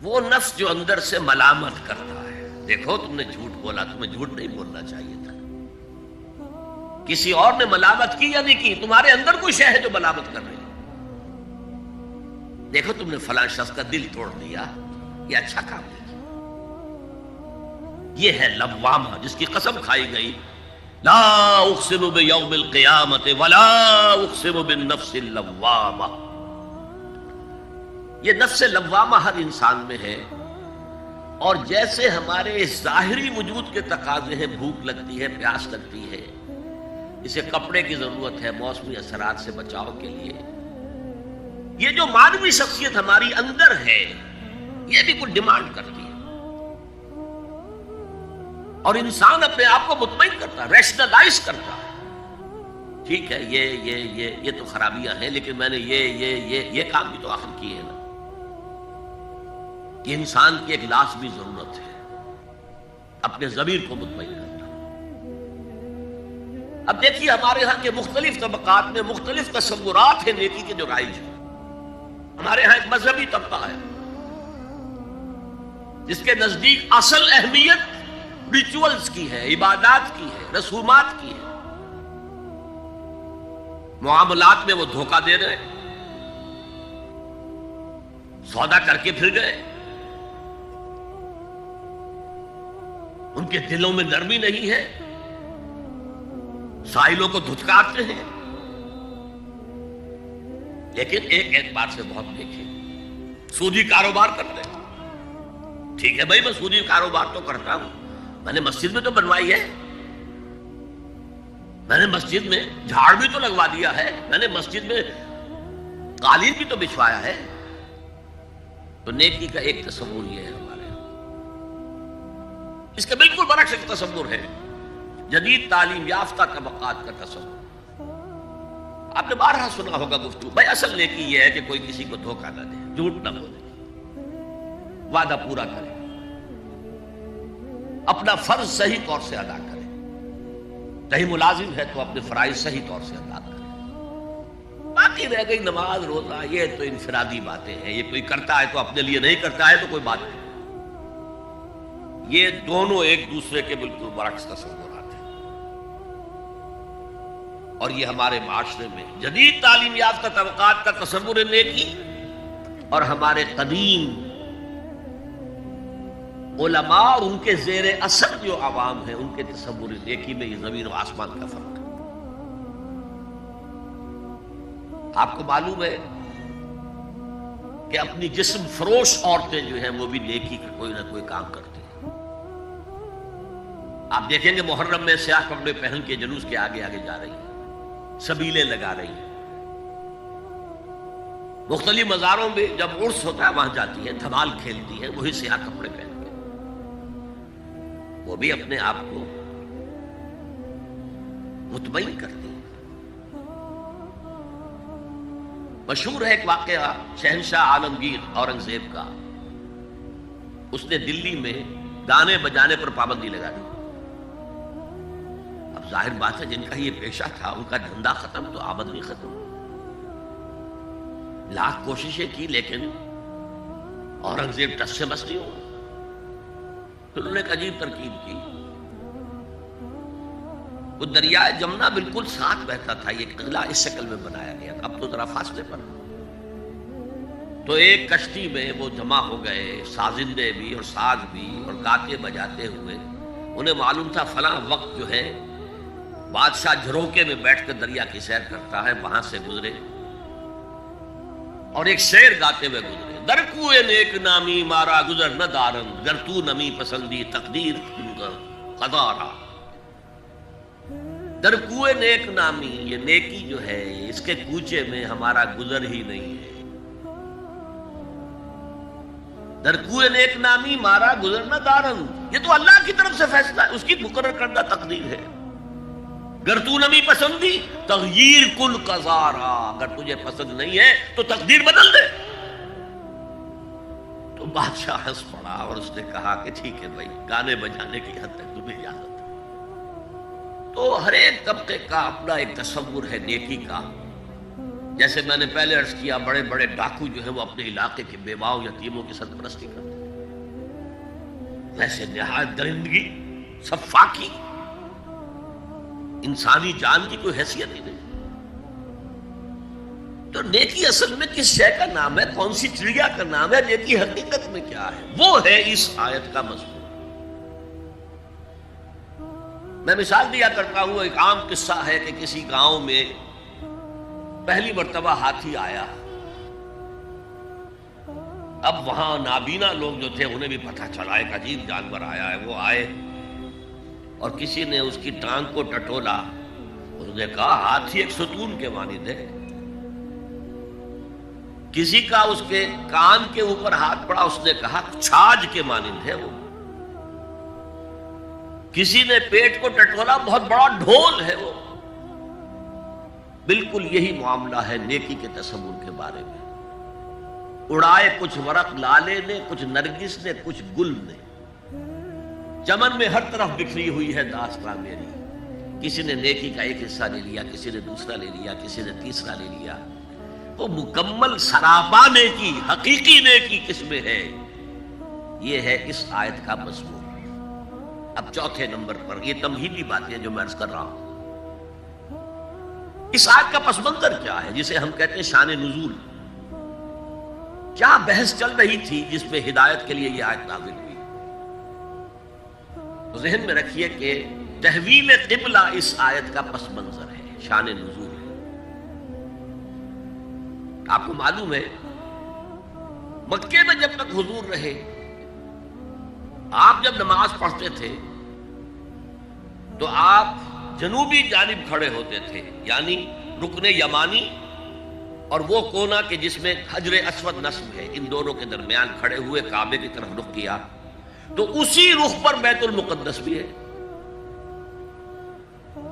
وہ نفس جو اندر سے ملامت کرتا ہے، دیکھو تم نے جھوٹ بولا، تمہیں جھوٹ نہیں بولنا چاہیے تھا. کسی اور نے ملامت کی یا نہیں کی، تمہارے اندر کوئی شے ہے جو ملامت کر رہی ہے. دیکھو تم نے فلاں شخص کا دل توڑ دیا، یہ اچھا کام نہیں کیا. یہ ہے لوامہ جس کی قسم کھائی گئی، لا اقسم بیوم القیامت ولا اقسم بالنفس اللوامہ. یہ نفس لوامہ ہر انسان میں ہے، اور جیسے ہمارے ظاہری وجود کے تقاضے ہیں، بھوک لگتی ہے، پیاس لگتی ہے، اسے کپڑے کی ضرورت ہے موسمی اثرات سے بچاؤ کے لیے، یہ جو مانوی شخصیت ہماری اندر ہے یہ بھی کچھ ڈیمانڈ کرتی ہے. اور انسان اپنے آپ کو مطمئن کرتا ہے، ریشنلائز کرتا ہے. ٹھیک ہے، یہ تو خرابیاں ہیں، لیکن میں نے یہ کام بھی تو آخر کیے ہیں نا. یہ انسان کی ایک لازمی ضرورت ہے، اپنے ضمیر کو مطمئن کرنا. اب دیکھیے ہمارے ہاں کے مختلف طبقات میں مختلف تصورات ہیں نیکی کے جو رائج ہیں. ہمارے ہاں ایک مذہبی طبقہ ہے جس کے نزدیک اصل اہمیت ریچولز کی ہے، عبادات کی ہے، رسومات کی ہے. معاملات میں وہ دھوکہ دے رہے ہیں، سودا کر کے پھر گئے، ان کے دلوں میں نرمی نہیں ہے، سائلوں کو دھتکارتے ہیں. لیکن ایک اعتبار سے بہت دیکھیں، سودی کاروبار کرتے ہیں. ٹھیک ہے بھائی، میں سودی کاروبار تو کرتا ہوں، میں نے مسجد میں تو بنوائی ہے، میں نے مسجد میں جھاڑ بھی تو لگوا دیا ہے، میں نے مسجد میں قالین بھی تو بچھوایا ہے. تو نیکی کا ایک تصور یہ ہے ہمارے یہاں. اس کے بالکل برعکس ایک تصور ہے جدید تعلیم یافتہ طبقات کا تصور. آپ نے بارہا سنا ہوگا گفتگو، بھائی اصل نیکی یہ ہے کہ کوئی کسی کو دھوکہ نہ دے، جھوٹ نہ بولے، وعدہ پورا کرے، اپنا فرض صحیح طور سے ادا کرے، کہیں ملازم ہے تو اپنے فرائض صحیح طور سے ادا کرے. باقی رہ گئی نماز روزہ، یہ تو انفرادی باتیں ہیں، یہ کوئی کرتا ہے تو اپنے لیے، نہیں کرتا ہے تو کوئی بات نہیں. یہ دونوں ایک دوسرے کے بالکل برعکس تصورات ہیں. اور یہ ہمارے معاشرے میں جدید تعلیم یافتہ طبقات کا تصور نیکی اور ہمارے قدیم علماء اور ان کے زیر اثر جو عوام ہیں ان کے تصور نیکی میں یہ زمین و آسمان کا فرق ہے. آپ کو معلوم ہے کہ اپنی جسم فروش عورتیں جو ہیں وہ بھی نیکی کا کوئی نہ کوئی کام کرتی ہیں. آپ دیکھیں گے محرم میں سیاہ کپڑے پہن کے جلوس کے آگے آگے جا رہی ہیں، سبیلے لگا رہی ہیں. مختلف مزاروں میں جب عرس ہوتا ہے وہاں جاتی ہیں، دھمال کھیلتی ہیں، وہی سیاہ کپڑے پہن کے. وہ بھی اپنے آپ کو مطمئن کرتی ہیں. مشہور ہے ایک واقعہ شہنشاہ عالمگیر اورنگزیب کا. اس نے دلی میں گانے بجانے پر پابندی لگا دی. اب ظاہر بات ہے جن کا یہ پیشہ تھا ان کا دھندا ختم تو آمدنی ختم. لاکھ کوششیں کی لیکن اورنگزیب ٹس سے بس نہیں ہوا. پھر انہوں نے ایک عجیب ترکیب کی. وہ دریائے جمنا بالکل ساتھ بہتا تھا، یہ قلعہ اس شکل میں بنایا گیا تھا، اب تو ذرا فاصلے پر. تو ایک کشتی میں وہ جمع ہو گئے، سازندے بھی اور ساز بھی، اور گاتے بجاتے ہوئے. انہیں معلوم تھا فلاں وقت جو ہے بادشاہ جھروکے میں بیٹھ کر دریا کی سیر کرتا ہے، وہاں سے گزرے اور ایک شعر گاتے ہوئے گزرے. در کوئے نیک نامی مارا گزر نہ دارند، گر تو نمی پسندی تقدیر قدارا. در کوئے نیک نامی، یہ نیکی جو ہے اس کے کوچے میں ہمارا گزر ہی نہیں ہے. در کوئے نیک نامی مارا گزر نہ دارند، یہ تو اللہ کی طرف سے فیصلہ ہے، اس کی مقرر کردہ تقدیر ہے. گر تو نمی پسندی تغییر کل قضارا، اگر تجھے پسند نہیں ہے تو تقدیر بدل دے. تو بادشاہ ہنس پڑا اور اس نے کہا کہ ٹھیک ہے بھائی، گانے بجانے کی حد تک تمہیں اجازت ہے. تو ہر ایک طبقے کا اپنا ایک تصور ہے نیکی کا. جیسے میں نے پہلے عرض کیا بڑے بڑے ڈاکو جو ہیں وہ اپنے علاقے کے بیواؤں یتیموں کی سرپرستی کرتے ہیں، ویسے نہایت درندگی سفاکی انسانی جان کی کوئی حیثیت ہی نہیں۔ تو نیکی اصل میں کس شے کا نام ہے، کون سی چڑیا کا نام ہے، نیکی حقیقت میں کیا ہے، وہ ہے اس آیت کا مضمون۔ میں مثال دیا کرتا ہوں، ایک عام قصہ ہے کہ کسی گاؤں میں پہلی مرتبہ ہاتھی آیا۔ اب وہاں نابینا لوگ جو تھے انہیں بھی پتہ چلا ایک عجیب جانور آیا ہے۔ وہ آئے اور کسی نے اس کی ٹانگ کو ٹٹولا، اس نے کہا ہاتھی ایک ستون کے مانند ہے۔ کسی کا اس کے کان کے اوپر ہاتھ پڑا، اس نے کہا چھاج کے مانند ہے وہ۔ کسی نے پیٹ کو ٹٹولا، بہت بڑا ڈھول ہے وہ۔ بالکل یہی معاملہ ہے نیکی کے تصور کے بارے میں۔ اڑائے کچھ ورق لالے نے، کچھ نرگس نے، کچھ گل نے، چمن میں ہر طرف بکھری ہوئی ہے داستان میری۔ کسی نے نیکی کا ایک حصہ لے لیا، کسی نے دوسرا لے لیا، کسی نے تیسرا لے لیا۔ وہ مکمل سراپا نیکی، حقیقی نیکی کس میں ہے، یہ ہے اس آیت کا مضمون۔ اب چوتھے نمبر پر یہ تمہیدی باتیں جو میں عرض کر رہا ہوں، اس آیت کا پس منظر کیا ہے جسے ہم کہتے ہیں شان نزول؟ کیا بحث چل رہی تھی جس پہ ہدایت کے لیے یہ آیت نازل ہوئی؟ تو ذہن میں رکھیے کہ تحویل قبلہ اس آیت کا پس منظر ہے، شان نزول ہے۔ آپ کو معلوم ہے مکے میں جب تک حضور رہے، آپ جب نماز پڑھتے تھے تو آپ جنوبی جانب کھڑے ہوتے تھے، یعنی رکن یمانی اور وہ کونا کہ جس میں حجر اسود نصب ہے، ان دونوں کے درمیان کھڑے ہوئے کعبے کی طرف رخ کیا، تو اسی رخ پر بیت المقدس بھی ہے۔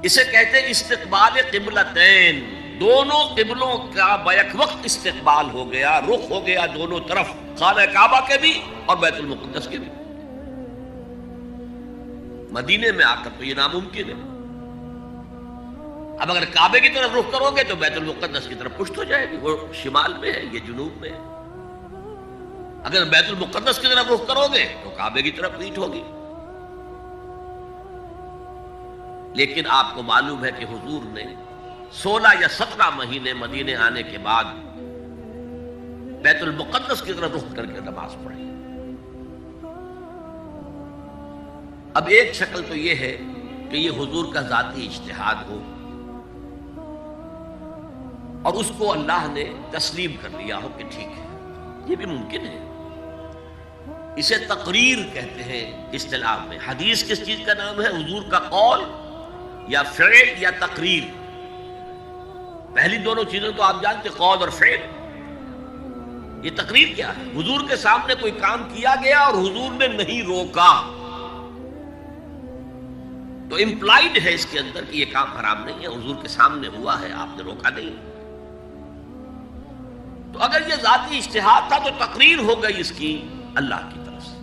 اسے کہتے ہیں استقبال قبلتین، دونوں قبلوں کا بیک وقت استقبال ہو گیا، رخ ہو گیا دونوں طرف، خانہ کعبہ کے بھی اور بیت المقدس کے بھی۔ مدینے میں آ کر تو یہ ناممکن ہے۔ اب اگر کعبے کی طرف رخ کرو گے تو بیت المقدس کی طرف پشت ہو جائے گی، وہ شمال میں ہے، یہ جنوب میں ہے۔ اگر بیت المقدس کی طرف رخ کرو گے تو کعبے کی طرف پیٹھ ہوگی۔ لیکن آپ کو معلوم ہے کہ حضور نے 16 یا 17 مہینے مدینے آنے کے بعد بیت المقدس کی طرف رخ کر کے نماز پڑھی۔ اب ایک شکل تو یہ ہے کہ یہ حضور کا ذاتی اجتہاد ہو اور اس کو اللہ نے تسلیم کر لیا ہو کہ ٹھیک ہے، یہ بھی ممکن ہے۔ اسے تقریر کہتے ہیں اصطلاح میں۔ حدیث کس چیز کا نام ہے؟ حضور کا قول یا فعل یا تقریر۔ پہلی دونوں چیزوں تو آپ جانتے، قول اور فعل۔ یہ تقریر کیا ہے؟ حضور کے سامنے کوئی کام کیا گیا اور حضور نے نہیں روکا، تو امپلائڈ ہے اس کے اندر کہ یہ کام حرام نہیں ہے، حضور کے سامنے ہوا ہے، آپ نے روکا نہیں۔ تو اگر یہ ذاتی اجتہاد تھا تو تقریر ہو گئی اس کی اللہ کی طرف سے۔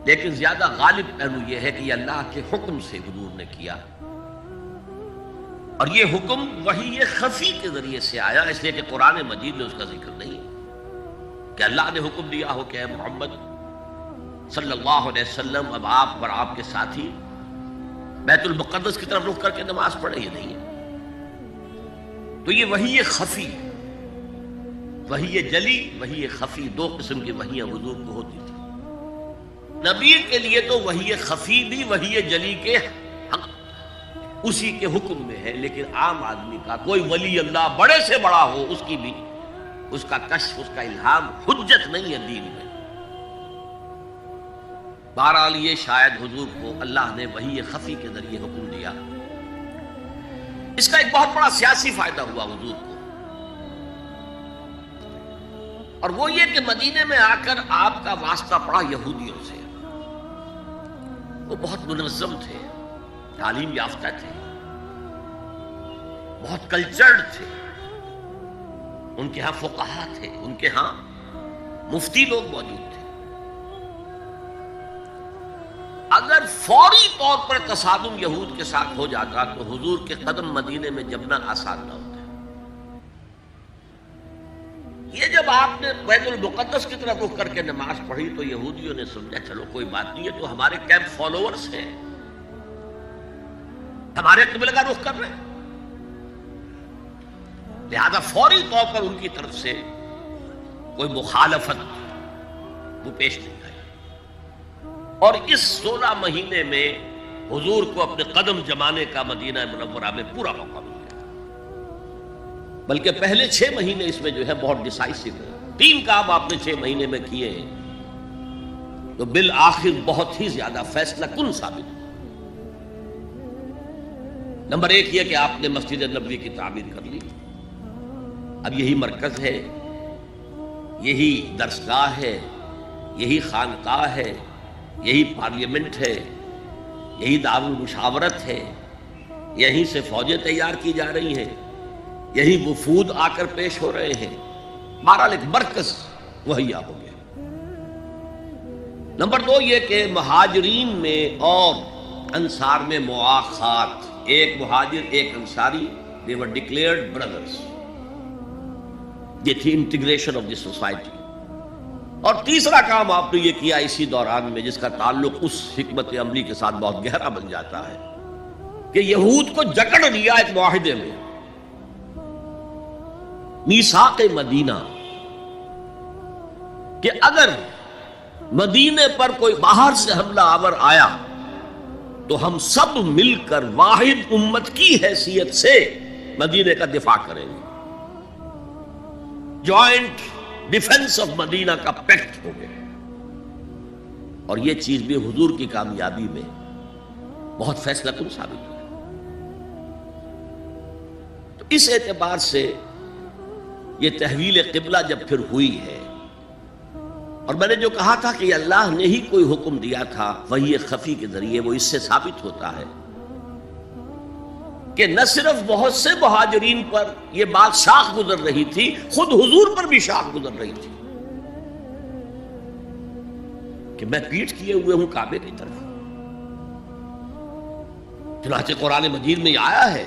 لیکن زیادہ غالب پہلو یہ ہے کہ یہ اللہ کے حکم سے حضور نے کیا، اور یہ حکم وحی خفی کے ذریعے سے آیا، اس لیے کہ قرآن مجید میں اس کا ذکر نہیں کہ اللہ نے حکم دیا ہو کہ اے محمد صلی اللہ علیہ وسلم اب آپ اور آپ کے ساتھی بیت المقدس کی طرف رخ کر کے نماز پڑھے، یہ نہیں ہے۔ تو یہ وحی خفی، وحی جلی، وحی خفی، دو قسم کی وحیاں حضور کو ہوتی تھی۔ نبی کے لیے تو وحی خفی بھی وحی جلی کے حق اسی کے حکم میں ہے، لیکن عام آدمی کا کوئی ولی اللہ بڑے سے بڑا ہو، اس کی بھی اس کا کشف، اس کا الہام حجت نہیں ہے دین میں۔ بہرحال یہ شاید حضور کو اللہ نے وحی خفی کے ذریعے حکم دیا۔ اس کا ایک بہت بڑا سیاسی فائدہ ہوا حضور کو، اور وہ یہ کہ مدینے میں آ کر آپ کا واسطہ پڑا یہودیوں سے۔ وہ بہت منظم تھے، تعلیم یافتہ تھے، بہت کلچرڈ تھے، ان کے ہاں فقہا تھے، ان کے ہاں مفتی لوگ موجود تھے۔ اگر فوری طور پر تصادم یہود کے ساتھ ہو جاتا تو حضور کے قدم مدینے میں جمنا آسان نہ ہوتا۔ جب آپ نے بیت المقدس کی طرف رخ کر کے نماز پڑھی تو یہودیوں نے سمجھا چلو کوئی بات نہیں ہے، تو ہمارے کیمپ فالوورز ہیں، ہمارے قبلہ کا رخ کر رہے ہیں، لہذا فوری طور پر ان کی طرف سے کوئی مخالفت وہ پیش نہیں آئی، اور اس 16 مہینے میں حضور کو اپنے قدم جمانے کا مدینہ منورہ میں پورا موقع مل گیا، بلکہ پہلے 6 مہینے اس میں جو ہے بہت ڈیسائسو ہے، 3 کام آپ نے 6 مہینے میں کیے ہیں تو بالآخر بہت ہی زیادہ فیصلہ کن ثابت ہوا۔ نمبر 1 یہ کہ آپ نے مسجد نبوی کی تعمیر کر لی، اب یہی مرکز ہے، یہی درسگاہ ہے، یہی خانقاہ ہے، یہی پارلیمنٹ ہے، یہی دارالمشاورت ہے، یہیں سے فوجیں تیار کی جا رہی ہیں، یہی وفود آ کر پیش ہو رہے ہیں، بہرحال ایک مرکز مہیا ہو گیا۔ نمبر 2 یہ کہ مہاجرین میں اور انصار میں مواخات، ایک مہاجر ایک Ansari, they were declared brothers، یہ تھی انٹیگریشن آف دی سوسائٹی۔ اور تیسرا کام آپ نے یہ کیا اسی دوران میں، جس کا تعلق اس حکمت عملی کے ساتھ بہت گہرا بن جاتا ہے، کہ یہود کو جکڑ لیا ایک معاہدے میں، میثاق مدینہ، کہ اگر مدینے پر کوئی باہر سے حملہ آور آیا تو ہم سب مل کر واحد امت کی حیثیت سے مدینے کا دفاع کریں گے، جوائنٹ ڈیفنس آف مدینہ کا پیکٹ ہو گیا، اور یہ چیز بھی حضور کی کامیابی میں بہت فیصلہ کن ثابت ہوئی۔ تو اس اعتبار سے یہ تحویل قبلہ جب پھر ہوئی ہے، اور میں نے جو کہا تھا کہ اللہ نے ہی کوئی حکم دیا تھا وحی خفی کے ذریعے، وہ اس سے ثابت ہوتا ہے کہ نہ صرف بہت سے مہاجرین پر یہ بات شاخ گزر رہی تھی، خود حضور پر بھی شاخ گزر رہی تھی کہ میں پیٹھ کیے ہوئے ہوں کعبے کی طرف۔ چنانچہ قرآن مجید میں یہ آیا ہے،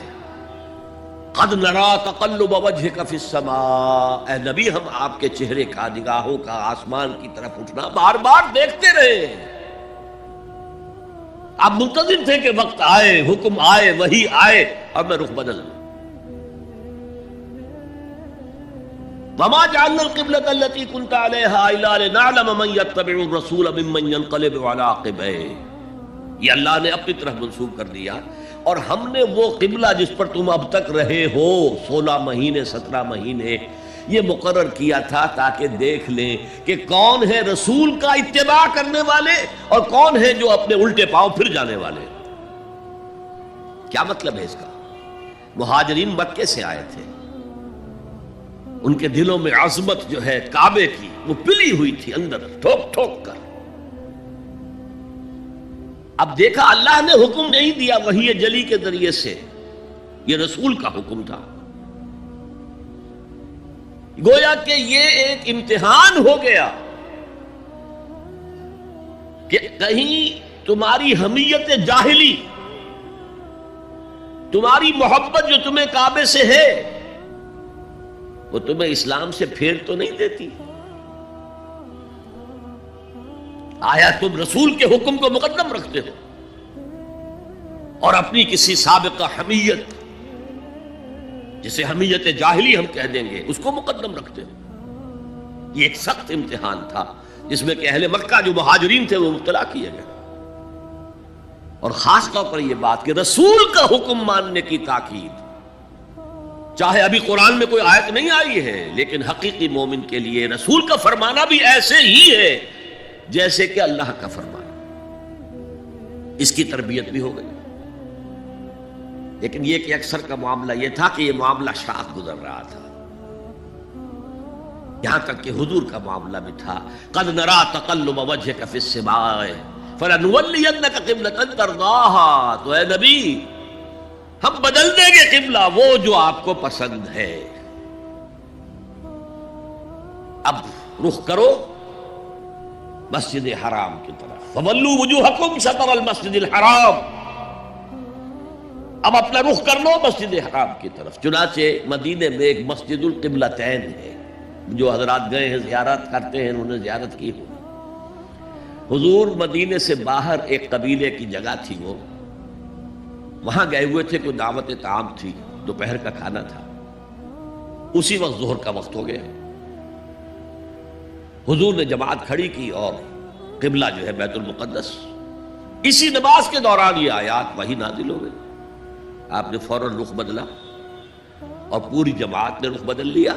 قد نرا تقلب وجهك في السماء، اے نبی ہم آپ کے چہرے کا، نگاہوں کا آسمان کی طرف اٹھنا بار بار دیکھتے رہے ہیں، آپ منتظر تھے کہ وقت آئے، حکم آئے، وحی آئے اور میں رخ بدل لوں۔ وما جعلنا القبلة التي كنت عليها الا لنعلم من يتبع الرسول ممن ينقلب على عقبيه، یہ اللہ نے اپنی طرف منسوب کر دیا، اور ہم نے وہ قبلہ جس پر تم اب تک رہے ہو 16 مہینے 17 مہینے یہ مقرر کیا تھا تاکہ دیکھ لیں کہ کون ہے رسول کا اتباع کرنے والے اور کون ہے جو اپنے الٹے پاؤں پھر جانے والے۔ کیا مطلب ہے اس کا؟ مہاجرین مکے سے آئے تھے، ان کے دلوں میں عظمت جو ہے کعبے کی وہ پلی ہوئی تھی اندر ٹھوک ٹھوک کر۔ اب دیکھا اللہ نے حکم نہیں دیا وحی جلی کے ذریعے سے، یہ رسول کا حکم تھا، گویا کہ یہ ایک امتحان ہو گیا کہ کہیں تمہاری حمیت جاہلی، تمہاری محبت جو تمہیں کعبے سے ہے وہ تمہیں اسلام سے پھیر تو نہیں دیتی؟ آیا تم رسول کے حکم کو مقدم رکھتے ہو اور اپنی کسی سابقہ حمیت، جسے حمیت جاہلی ہم کہہ دیں گے، اس کو مقدم رکھتے ہو؟ یہ ایک سخت امتحان تھا جس میں کہ اہل مکہ جو مہاجرین تھے وہ مبتلا کیے گئے، اور خاص طور پر یہ بات کہ رسول کا حکم ماننے کی تاکید، چاہے ابھی قرآن میں کوئی آیت نہیں آئی ہے، لیکن حقیقی مومن کے لیے رسول کا فرمانا بھی ایسے ہی ہے جیسے کہ اللہ کا فرمان۔ اس کی تربیت بھی ہو گئی، لیکن یہ کہ اکثر کا معاملہ یہ تھا کہ یہ معاملہ شاخ گزر رہا تھا، یہاں تک کہ حضور کا معاملہ بھی تھا، قد نرا تقلب وجهك في السماء فلنولينك قبلة ترضاها، تو اے نبی ہم بدل دیں گے قبلہ وہ جو آپ کو پسند ہے، اب رخ کرو مسجد حرام کی طرف، فولوا وجوہکم شطر المسجد الحرام، اب اپنا رخ کر لو مسجد حرام کی طرف۔ چنانچہ مدینے میں ایک مسجد القبلتین ہے، جو حضرات گئے ہیں زیارت کرتے ہیں، انہوں نے زیارت کی ہوگی۔ حضور مدینے سے باہر ایک قبیلے کی جگہ تھی، وہ وہاں گئے ہوئے تھے، کوئی دعوت طعام تھی، دوپہر کا کھانا تھا، اسی وقت ظہر کا وقت ہو گیا۔ حضور نے جماعت کھڑی کی اور قبلہ جو ہے بیت المقدس، اسی نماز کے دوران یہ آیات وہی نازل ہو گئی۔ آپ نے فوراً رخ بدلا اور پوری جماعت نے رخ بدل لیا،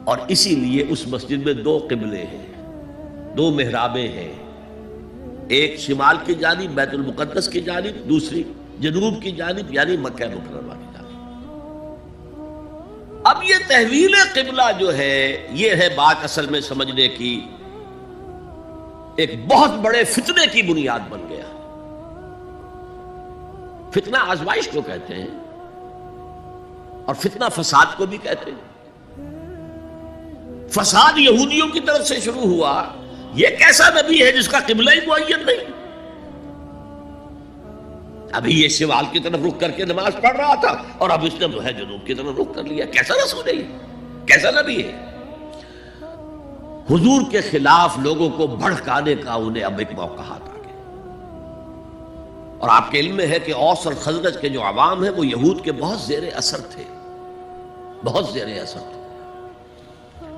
اور اسی لیے اس مسجد میں دو قبلے ہیں، دو محرابیں ہیں، ایک شمال کی جانب بیت المقدس کی جانب، دوسری جنوب کی جانب یعنی مکہ مکرمہ کی جانب۔ اب یہ تحویل قبلہ جو ہے، یہ ہے بات اصل میں سمجھنے کی، ایک بہت بڑے فتنے کی بنیاد بن گیا۔ فتنہ آزمائش کو کہتے ہیں، اور فتنہ فساد کو بھی کہتے ہیں۔ فساد یہودیوں کی طرف سے شروع ہوا، یہ کیسا نبی ہے جس کا قبلہ ہی معین نہیں؟ ابھی یہ شمال کی طرف رخ کر کے نماز پڑھ رہا تھا، اور اب اس نے جو ہے جنوب کی طرف رخ کر لیا۔ کیسا رسول ہے یہ؟ کیسا نبی ہے؟ حضور کے خلاف لوگوں کو بھڑکانے کا انہیں اب ایک موقع ہاتھ آ گیا۔ اور آپ کے علم میں ہے کہ اوس اور خزرج کے جو عوام ہیں وہ یہود کے بہت زیر اثر تھے، بہت زیر اثر تھے۔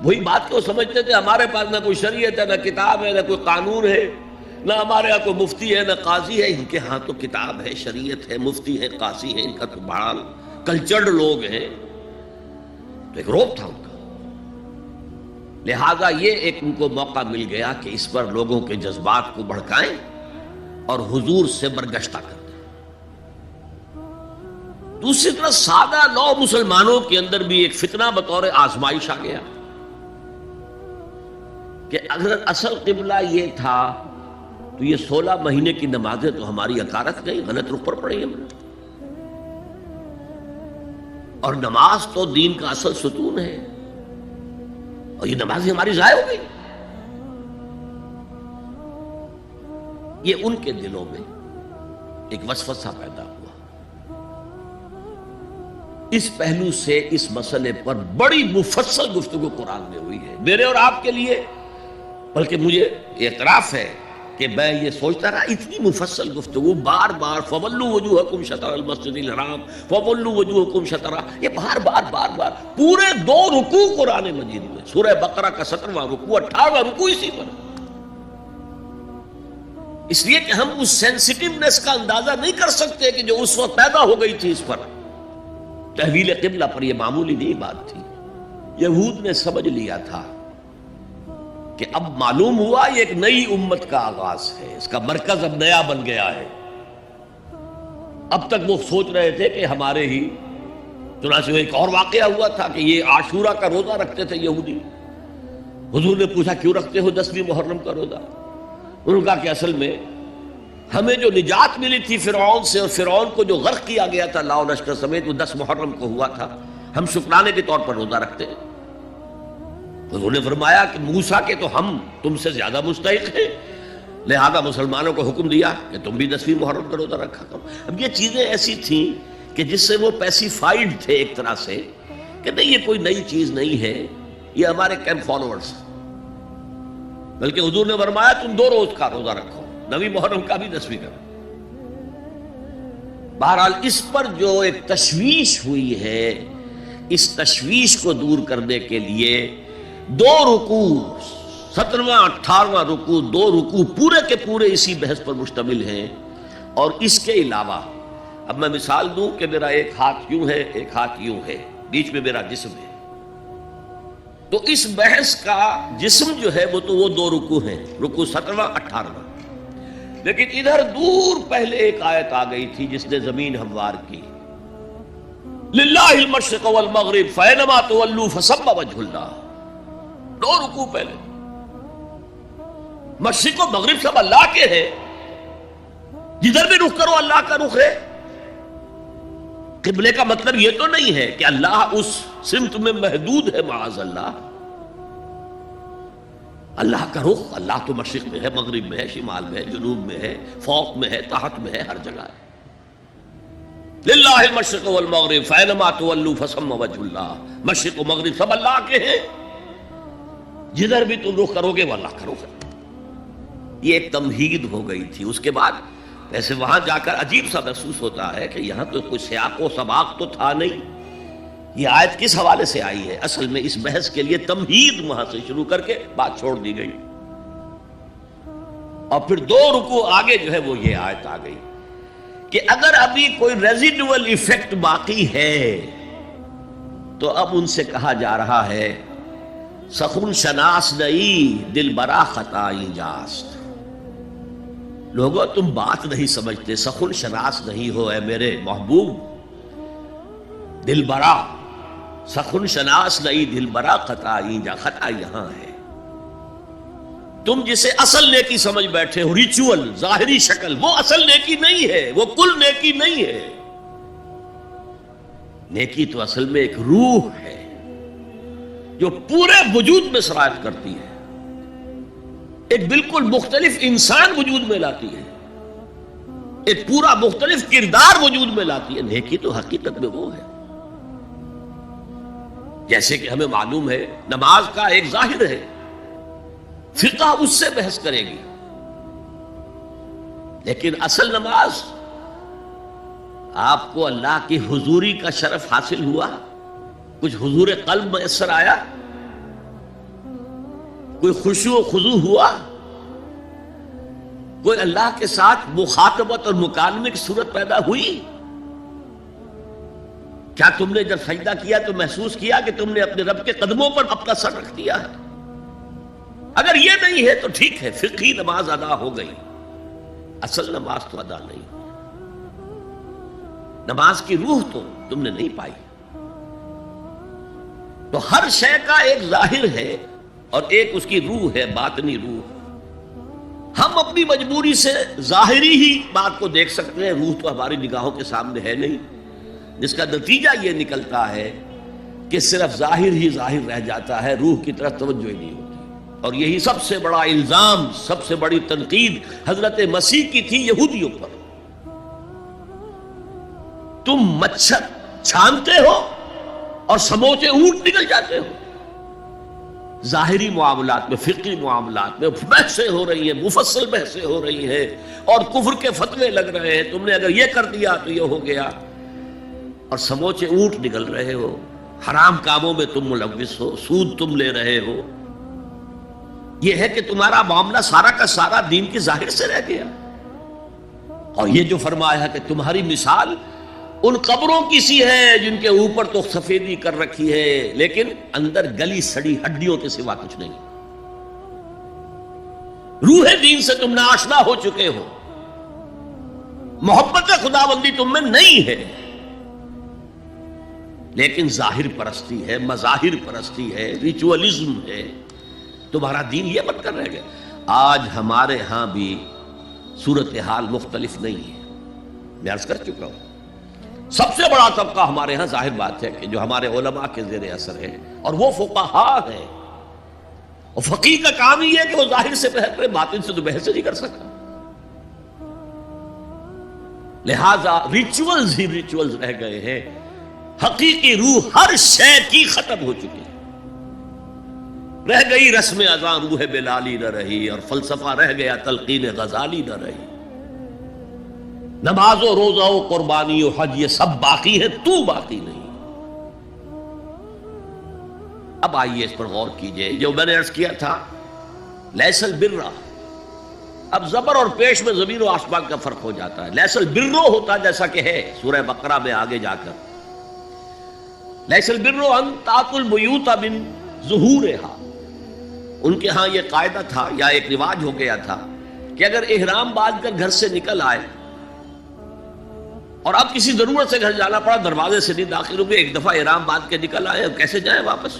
وہی بات کو سمجھتے تھے، ہمارے پاس نہ کوئی شریعت ہے، نہ کتاب ہے، نہ کوئی قانون ہے، نہ ہمارے ہاں کوئی مفتی ہے، نہ قاضی ہے۔ ان کے ہاں تو کتاب ہے، شریعت ہے، مفتی ہے، قاضی ہے، ان کا تو بڑا کلچرڈ لوگ ہیں۔ تو ایک روب تھا ان کا، لہذا یہ ایک ان کو موقع مل گیا کہ اس پر لوگوں کے جذبات کو بھڑکائیں اور حضور سے برگشتہ کر دیں۔ دوسری طرف سادہ نو مسلمانوں کے اندر بھی ایک فتنہ بطور آزمائش آ گیا کہ اگر اصل قبلہ یہ تھا تو یہ 16 مہینے کی نمازیں تو ہماری اکارت گئی، غلط رخ پر پڑی ہم نے، اور نماز تو دین کا اصل ستون ہے، اور یہ نماز ہماری ضائع ہو گئی۔ یہ ان کے دلوں میں ایک وسوسہ پیدا ہوا۔ اس پہلو سے اس مسئلے پر بڑی مفصل گفتگو قرآن میں ہوئی ہے، میرے اور آپ کے لیے، بلکہ مجھے اعتراف ہے کہ میں یہ سوچتا رہا، اتنی مفصل گفتگو بار بار فَوَلُّوا وُجُوهَكُمْ شَطْرَ الْمَسْجِدِ الْحَرَامِ فَوَلُّوا وُجُوهَكُمْ شَطْرَهُ، یہ بار بار پورے 2 رکوع قرآن مجید میں، سورہ بقرہ کا 17واں رکوع، 18واں رکوع اسی پر، اس لیے کہ ہم اس سینسٹیونیس کا اندازہ نہیں کر سکتے کہ جو اس وقت پیدا ہو گئی تھی اس پر، تحویل قبلہ پر۔ یہ معمولی نہیں بات تھی، یہود نے سمجھ لیا تھا کہ اب معلوم ہوا یہ ایک نئی امت کا آغاز ہے، اس کا مرکز اب نیا بن گیا ہے۔ اب تک وہ سوچ رہے تھے کہ ہمارے ہی، چنانچہ ایک اور واقعہ ہوا تھا کہ یہ عاشورہ کا روزہ رکھتے تھے یہودی۔ حضور نے پوچھا کیوں رکھتے ہو 10ویں محرم کا روزہ؟ انہوں نے کہا کہ اصل میں ہمیں جو نجات ملی تھی فرعون سے، اور فرعون کو جو غرق کیا گیا تھا لاؤ لشکر سمیت، وہ 10 محرم کو ہوا تھا، ہم شکرانے کے طور پر روزہ رکھتے ہیں۔ حضور نے فرمایا کہ موسیٰ کے تو ہم تم سے زیادہ مستحق ہیں، لہذا مسلمانوں کو حکم دیا کہ تم بھی 10ویں محرم کا روزہ رکھا کرو۔ اب یہ چیزیں ایسی تھیں کہ جس سے وہ پیسیفائیڈ تھے ایک طرح سے، کہ نہیں یہ کوئی نئی چیز نہیں ہے، یہ ہمارے کیمپ فالوورز، بلکہ حضور نے فرمایا تم 2 روز کا روزہ رکھو، 9ویں محرم کا بھی 10ویں کا۔ بہرحال اس پر جو ایک تشویش ہوئی ہے، اس تشویش کو دور کرنے کے لیے 2 رکوع، 17واں 18واں رکوع، 2 رکوع پورے کے پورے اسی بحث پر مشتمل ہیں۔ اور اس کے علاوہ اب میں مثال دوں کہ میرا ایک ہاتھ یوں ہے، ایک ہاتھ یوں ہے، بیچ میں میرا جسم ہے، تو اس بحث کا جسم جو ہے وہ تو وہ 2 رکوع ہیں، رکوع 17واں 18واں، لیکن ادھر دور پہلے ایک آیت آ گئی تھی جس نے زمین ہموار کی، للہ المشرق والمغرب فینما تولوا فثم وجہ اللہ۔ 2 رکوع پہلے، مشرق و مغرب سب اللہ کے ہیں، جدھر بھی رخ کرو اللہ کا رخ ہے۔ قبلے کا مطلب یہ تو نہیں ہے کہ اللہ اس سمت میں محدود ہے، معاذ اللہ، اللہ کا رخ، اللہ تو مشرق میں ہے، مغرب میں ہے، شمال میں ہے، جنوب میں ہے، فوق میں ہے، تحت میں ہے، ہر جگہ ہے۔ للہ المشرق والمغرب فینما تولوا فثم وجہ اللہ، مشرق و مغرب سب اللہ کے ہیں، جدھر بھی تم رخ کرو گے وہ اللہ کا رخ ہے۔ یہ ایک تمہید ہو گئی تھی۔ اس کے بعد ویسے وہاں جا کر عجیب سا محسوس ہوتا ہے کہ یہاں تو کوئی سیاق و سباق تو تھا نہیں، یہ آیت کس حوالے سے آئی ہے؟ اصل میں اس بحث کے لیے تمہید وہاں سے شروع کر کے بات چھوڑ دی گئی، اور پھر 2 رکوع آگے جو ہے وہ یہ آیت آ گئی کہ اگر ابھی کوئی ریزیڈول ایفیکٹ باقی ہے تو اب ان سے کہا جا رہا ہے سخن شناس نہیں دل برا خطائی جاست۔ لوگوں تم بات نہیں سمجھتے، سخن شناس نہیں ہو اے میرے محبوب، دل برا سخن شناس نہیں دل برا خطائی جا، خطا یہاں ہے۔ تم جسے اصل نیکی سمجھ بیٹھے ہو، ریچول ظاہری شکل، وہ اصل نیکی نہیں ہے، وہ کل نیکی نہیں ہے۔ نیکی تو اصل میں ایک روح ہے جو پورے وجود میں سرایت کرتی ہے، ایک بالکل مختلف انسان وجود میں لاتی ہے، ایک پورا مختلف کردار وجود میں لاتی ہے۔ نیکی تو حقیقت میں وہ ہے، جیسے کہ ہمیں معلوم ہے نماز کا ایک ظاہر ہے، فقہ اس سے بحث کرے گی، لیکن اصل نماز آپ کو اللہ کی حضوری کا شرف حاصل ہوا، کچھ حضور قلب میسر آیا، کوئی خشوع و خضوع ہوا، کوئی اللہ کے ساتھ مخاطبت اور مکالمے کی صورت پیدا ہوئی؟ کیا تم نے جب سجدہ کیا تو محسوس کیا کہ تم نے اپنے رب کے قدموں پر اپنا سر رکھ دیا ہے؟ اگر یہ نہیں ہے تو ٹھیک ہے، فقہی نماز ادا ہو گئی، اصل نماز تو ادا نہیں ہوئی، نماز کی روح تو تم نے نہیں پائی۔ تو ہر شے کا ایک ظاہر ہے اور ایک اس کی روح ہے، باطنی روح۔ ہم اپنی مجبوری سے ظاہری ہی بات کو دیکھ سکتے ہیں، روح تو ہماری نگاہوں کے سامنے ہے نہیں، جس کا نتیجہ یہ نکلتا ہے کہ صرف ظاہر ہی ظاہر رہ جاتا ہے، روح کی طرف توجہ ہی نہیں ہوتی۔ اور یہی سب سے بڑا الزام، سب سے بڑی تنقید حضرت مسیح کی تھی یہودیوں پر۔ تم مچھر چھانتے ہو اور سموچے اونٹ نکل جاتے ہو۔ ظاہری معاملات میں، فقہی معاملات میں بحثیں ہو رہی ہیں، مفصل بحثیں ہو رہی ہیں، اور کفر کے فتوے لگ رہے ہیں، تم نے اگر یہ کر دیا تو یہ ہو گیا، اور سموچے اونٹ نکل رہے ہو، حرام کاموں میں تم ملوث ہو، سود تم لے رہے ہو۔ یہ ہے کہ تمہارا معاملہ سارا کا سارا دین کی ظاہر سے رہ گیا۔ اور یہ جو فرمایا ہے کہ تمہاری مثال ان قبروں کی سی ہے جن کے اوپر تو سفیدی کر رکھی ہے لیکن اندر گلی سڑی ہڈیوں کے سوا کچھ نہیں۔ روح دین سے تم ناآشنا ہو چکے ہو، محبت خداوندی تم میں نہیں ہے، لیکن ظاہر پرستی ہے، مظاہر پرستی ہے، ریچولزم ہے، تمہارا دین یہ بن کر رہ گیا۔ آج ہمارے ہاں بھی صورتحال مختلف نہیں ہے، میں عرض کر چکا ہوں۔ سب سے بڑا طبقہ ہمارے ہاں ظاہر بات ہے کہ جو ہمارے علماء کے زیر اثر ہے، اور وہ فقہاء ہیں، اور فقیہ کا کام ہی ہے کہ وہ ظاہر سے بحث کرے، باطن سے تو بحث نہیں کر سکتا۔ لہذا ریچولز ہی ریچولز رہ گئے ہیں، حقیقی روح ہر شے کی ختم ہو چکی ہے۔ رہ گئی رسم اذان روح بلالی نہ رہی، اور فلسفہ رہ گیا تلقین غزالی نہ رہی۔ نماز و روزہ و قربانی و حج یہ سب باقی ہے، تو باقی نہیں۔ اب آئیے اس پر غور کیجئے، جو میں نے عرض کیا تھا لیس البر، اب زبر اور پیش میں زمین و آسمان کا فرق ہو جاتا ہے۔ لیس البر ہوتا جیسا کہ ہے سورہ بقرہ میں آگے جا کر، لیس البر ان تاتوا البیوت من ظہورہا۔ ان کے ہاں یہ قاعدہ تھا یا ایک رواج ہو گیا تھا کہ اگر احرام باندھ کر گھر سے نکل آئے اور اب کسی ضرورت سے گھر جانا پڑا، دروازے سے نہیں داخل ہوئے، ایک دفعہ احرام باندھ کے نکل آئے، اب کیسے جائیں واپس؟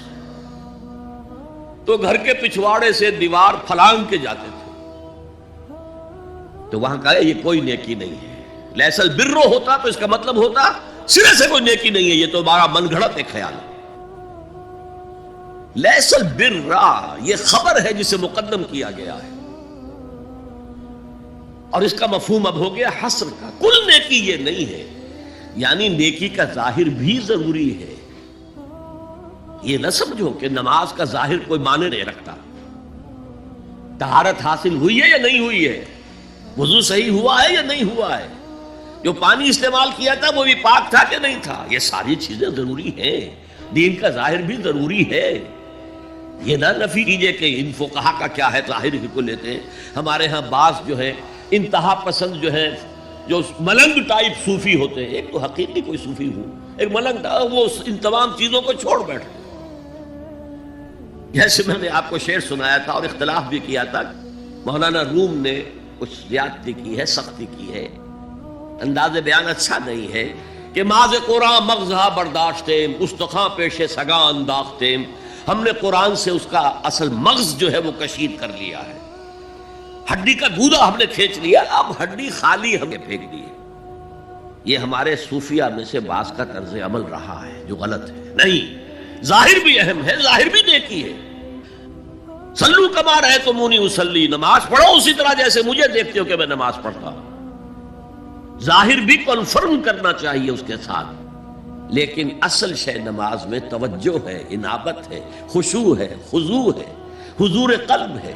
تو گھر کے پچھواڑے سے دیوار پھلانگ کے جاتے تھے۔ تو وہاں کہا یہ کوئی نیکی نہیں ہے۔ لیس البر ہوتا تو اس کا مطلب ہوتا سرے سے کوئی نیکی نہیں ہے، یہ تو ہمارا من گھڑت ایک خیال ہے۔ لیس البر یہ خبر ہے جسے مقدم کیا گیا ہے، اور اس کا مفہوم اب ہو گیا حصر کا، کل نیکی یہ نہیں ہے۔ یعنی نیکی کا ظاہر بھی ضروری ہے. یہ نہ سمجھو کہ نماز کا ظاہر کوئی معنی نہیں رکھتا. طہارت حاصل ہوئی ہے یا نہیں ہوئی ہے, وضو صحیح ہوا ہے یا نہیں ہوا ہے, جو پانی استعمال کیا تھا وہ بھی پاک تھا کہ نہیں تھا, یہ ساری چیزیں ضروری ہیں. دین کا ظاہر بھی ضروری ہے. یہ نہ نفی کیجئے کہ ان فقہا کا کیا ہے, ظاہر ہی کو لیتے ہیں. ہمارے ہاں بعض جو ہے انتہا پسند جو ہے, جو ملنگ ٹائپ صوفی ہوتے ہیں, ایک تو حقیقی کوئی صوفی ہوں, ایک ملنگ تھا, وہ ان تمام چیزوں کو چھوڑ بیٹھتے. جیسے میں نے آپ کو شعر سنایا تھا اور اختلاف بھی کیا تھا, مولانا روم نے کچھ زیادتی کی ہے, سختی کی ہے, انداز بیان اچھا نہیں ہے کہ ماز قرآن مغزہ برداشتیم استخاں پیش سگاں انداختیم. ہم نے قرآن سے اس کا اصل مغز جو ہے وہ کشید کر لیا ہے, ہڈی کا گودا ہم نے کھینچ لیا, اب ہڈی خالی ہم نے پھینک دی ہے. یہ ہمارے صوفیہ میں سے بعض کا طرز عمل رہا ہے جو غلط ہے. نہیں, ظاہر بھی اہم ہے, ظاہر بھی نیکی ہے. صلو کما رأیتمونی اصلی, نماز پڑھو اسی طرح جیسے مجھے دیکھتے ہو کہ میں نماز پڑھتا ہوں. ظاہر بھی کنفرم کرنا چاہیے اس کے ساتھ, لیکن اصل شے نماز میں توجہ ہے, انابت ہے, خشوع ہے, خضوع ہے, حضور قلب ہے.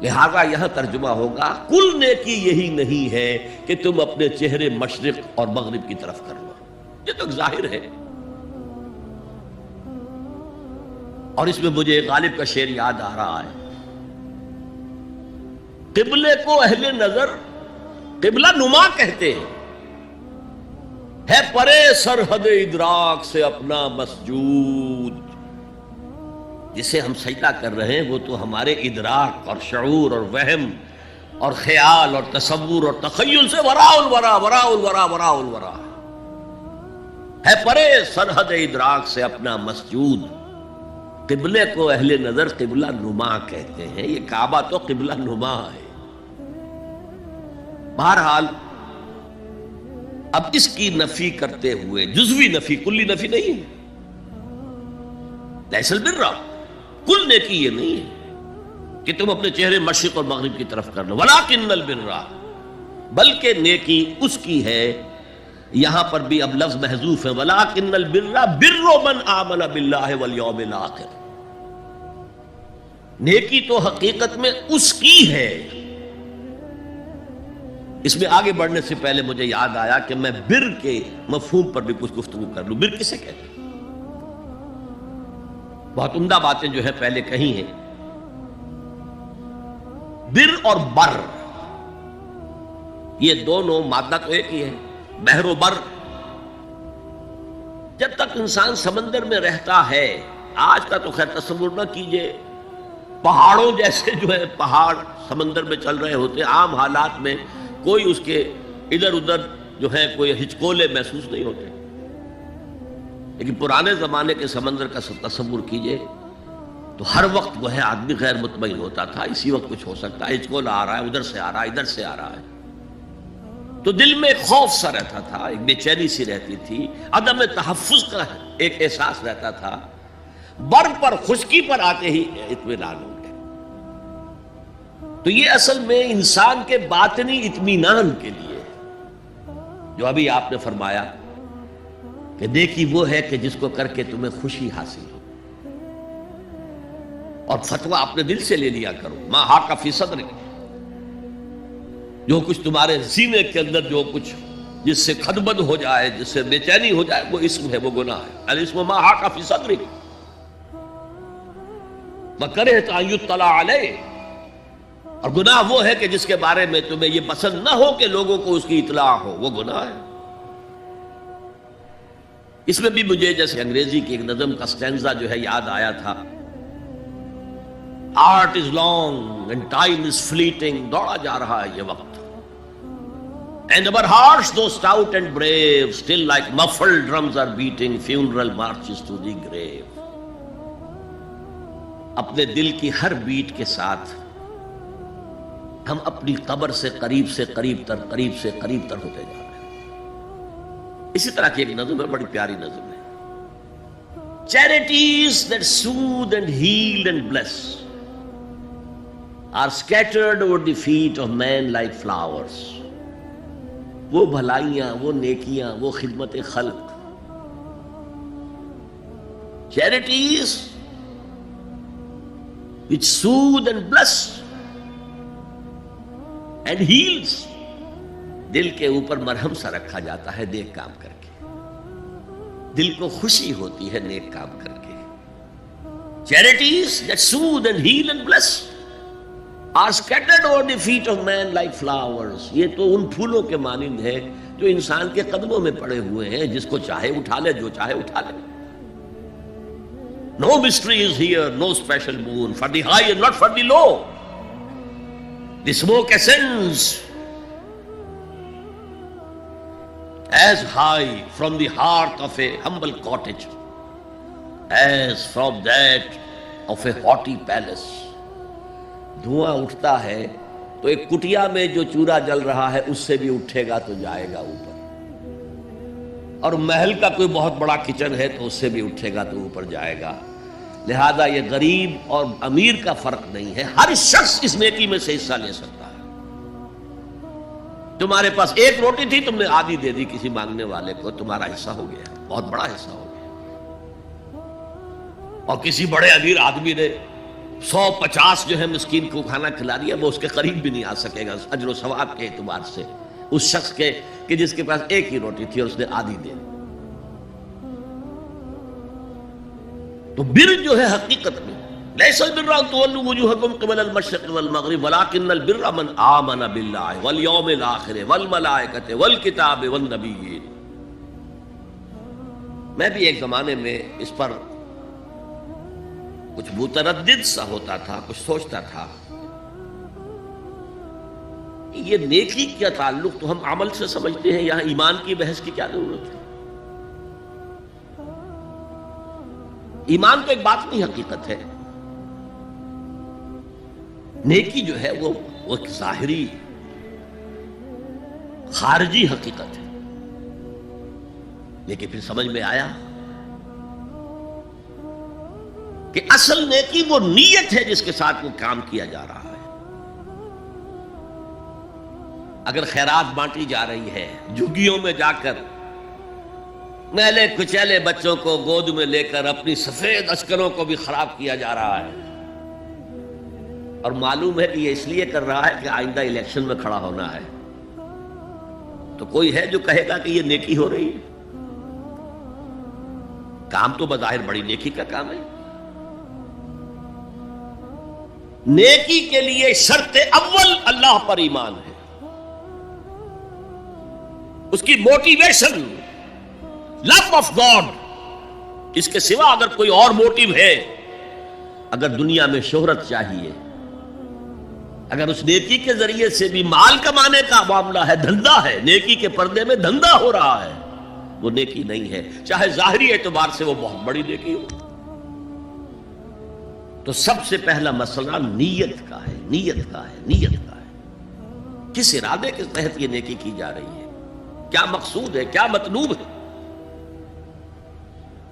لہذا یہاں ترجمہ ہوگا کل نیکی یہی نہیں ہے کہ تم اپنے چہرے مشرق اور مغرب کی طرف کر لو. یہ تو ظاہر ہے. اور اس میں مجھے غالب کا شعر یاد آ رہا ہے, قبلے کو اہل نظر قبلہ نما کہتے ہیں, ہے پرے سرحد ادراک سے اپنا مسجود. جسے ہم سجدہ کر رہے ہیں وہ تو ہمارے ادراک اور شعور اور وہم اور خیال اور تصور اور تخیل سے وراء الورا وراء الورا وراء الورا ہے. پرے سرحد ادراک سے اپنا مسجود. قبلے کو اہل نظر قبلہ نما کہتے ہیں. یہ کعبہ تو قبلہ نما ہے. بہرحال اب اس کی نفی کرتے ہوئے, جزوی نفی, کلی نفی نہیں ہے. لیس البر, کل نیکی یہ نہیں ہے کہ تم اپنے چہرے مشرق اور مغرب کی طرف کر لو. ولکن البر, بلکہ نیکی اس کی ہے. یہاں پر بھی اب لفظ محذوف ہے, ولکن البر بر من آمن باللہ والیوم الآخر. نیکی تو حقیقت میں اس کی ہے. اس میں آگے بڑھنے سے پہلے مجھے یاد آیا کہ میں بر کے مفہوم پر بھی کچھ گفتگو کر لوں. بر کسے کہتے ہیں؟ بہت عمدہ باتیں جو ہے پہلے کہی ہیں. بر اور بر یہ دونوں مادہ تو ایک ہی ہے, بحر و بر. جب تک انسان سمندر میں رہتا ہے, آج کا تو خیر تصور نہ کیجئے, پہاڑوں جیسے جو ہے پہاڑ سمندر میں چل رہے ہوتے, عام حالات میں کوئی اس کے ادھر ادھر جو ہے کوئی ہچکولے محسوس نہیں ہوتے. لیکن پرانے زمانے کے سمندر کا تصور کیجئے تو ہر وقت وہ ہے آدمی غیر مطمئن ہوتا تھا. اسی وقت کچھ ہو سکتا ہے, ہچکولا آ رہا ہے, ادھر سے آ رہا ہے, ادھر سے آ رہا ہے, تو دل میں خوف سا رہتا تھا, ایک بے چینی سی رہتی تھی, عدم تحفظ کا ایک احساس رہتا تھا. بر پر, خشکی پر آتے ہی اطمینان ہو گیا. تو یہ اصل میں انسان کے باطنی اطمینان کے لیے, جو ابھی آپ نے فرمایا کہ نیکی وہ ہے کہ جس کو کر کے تمہیں خوشی حاصل ہو. اور فتویٰ اپنے دل سے لے لیا کرو, ما حاک فی صدرک, جو کچھ تمہارے سینے کے اندر جو کچھ جس سے خدبد ہو جائے, جس سے بے چینی ہو جائے, وہ اسم ہے, وہ گناہ ہے. الاسم ما حاک فی صدرک وکرہت ان یطلع علیہ, اور گناہ وہ ہے کہ جس کے بارے میں تمہیں یہ پسند نہ ہو کہ لوگوں کو اس کی اطلاع ہو, وہ گناہ ہے. اس میں بھی مجھے جیسے انگریزی کی ایک نظم کا سٹینزا جو ہے یاد آیا تھا, art is long and time is fleeting, دوڑا جا رہا ہے یہ وقت. And our hearts, though stout and brave, still like muffled drums are beating funeral marches to the grave. اپنے دل کی ہر بیٹ کے ساتھ ہم اپنی قبر سے قریب سے قریب تر, قریب سے قریب تر ہوتے جا رہے ہیں. اسی طرح کی ایک نظم ہے, بڑی پیاری نظم ہے. Charities that soothe and heal and bless are scattered over the feet of men like flowers. وہ بھلائیاں، وہ نیکیاں، وہ خدمت خلق. Charities which soothe and bless and heals. دل کے اوپر مرہم سا رکھا جاتا ہے نیک کام کر کے. دل کو خوشی ہوتی ہے نیک کام کر کے. Charities that soothe and heal and bless are scattered over the feet of man like flowers. یہ تو ان پھولوں کے مانند ہے جو انسان کے قدموں میں پڑے ہوئے ہیں، جس کو چاہے اٹھا لے، جو چاہے اٹھا لے. No mystery is here, no special moon for the high and not for the low. The smoke ascends as high from the hearth of a humble cottage as from that of a haughty palace. دھواں اٹھتا ہے تو ایک کٹیا میں جو چورا جل رہا ہے اس سے بھی اٹھے گا تو جائے گا اوپر، اور محل کا کوئی بہت بڑا کچن ہے تو اس سے بھی اٹھے گا تو اوپر جائے گا. لہذا یہ غریب اور امیر کا فرق نہیں ہے، ہر شخص اس نیکی میں سے حصہ لے سکتا ہے. تمہارے پاس ایک روٹی تھی، تم نے آدھی دے دی کسی مانگنے والے کو، تمہارا حصہ ہو گیا، بہت بڑا حصہ ہو گیا. اور کسی بڑے امیر آدمی نے 150 جو ہے مسکین کو کھانا کھلا دیا، وہ اس کے قریب بھی نہیں آ سکے گا اجر و ثواب کے اعتبار سے اس شخص کے کہ جس کے پاس ایک ہی روٹی تھی اور اس نے آدھی دے. تو بر جو ہے حقیقت میں لیس البر ان تولوا وجوهکم قبل المشرق والمغرب ولكن البر من آمن بالله واليوم الآخر والملائکۃ والکتاب والنبیین. میں بھی ایک زمانے میں اس پر کچھ متردد سا ہوتا تھا، کچھ سوچتا تھا یہ نیکی کا تعلق تو ہم عمل سے سمجھتے ہیں، یہاں ایمان کی بحث کی کیا ضرورت ہے؟ ایمان تو ایک باطنی حقیقت ہے، نیکی جو ہے وہ ایک ظاہری خارجی حقیقت ہے. لیکن پھر سمجھ میں آیا کہ اصل نیکی وہ نیت ہے جس کے ساتھ وہ کام کیا جا رہا ہے. اگر خیرات بانٹی جا رہی ہے، جھگیوں میں جا کر میلے کچیلے بچوں کو گود میں لے کر اپنی سفید عسکروں کو بھی خراب کیا جا رہا ہے، اور معلوم ہے کہ یہ اس لیے کر رہا ہے کہ آئندہ الیکشن میں کھڑا ہونا ہے، تو کوئی ہے جو کہے گا کہ یہ نیکی ہو رہی ہے؟ کام تو بظاہر بڑی نیکی کا کام ہے. نیکی کے لیے شرط اول اللہ پر ایمان ہے، اس کی موٹیویشن لو آف گاڈ. اس کے سوا اگر کوئی اور موٹیو ہے، اگر دنیا میں شہرت چاہیے، اگر اس نیکی کے ذریعے سے بھی مال کمانے کا معاملہ ہے، دھندا ہے، نیکی کے پردے میں دھندا ہو رہا ہے، وہ نیکی نہیں ہے، چاہے ظاہری اعتبار سے وہ بہت بڑی نیکی ہو. تو سب سے پہلا مسئلہ نیت کا ہے، نیت کا ہے، نیت کا ہے. کس ارادے کے تحت یہ نیکی کی جا رہی ہے، کیا مقصود ہے، کیا مطلوب ہے.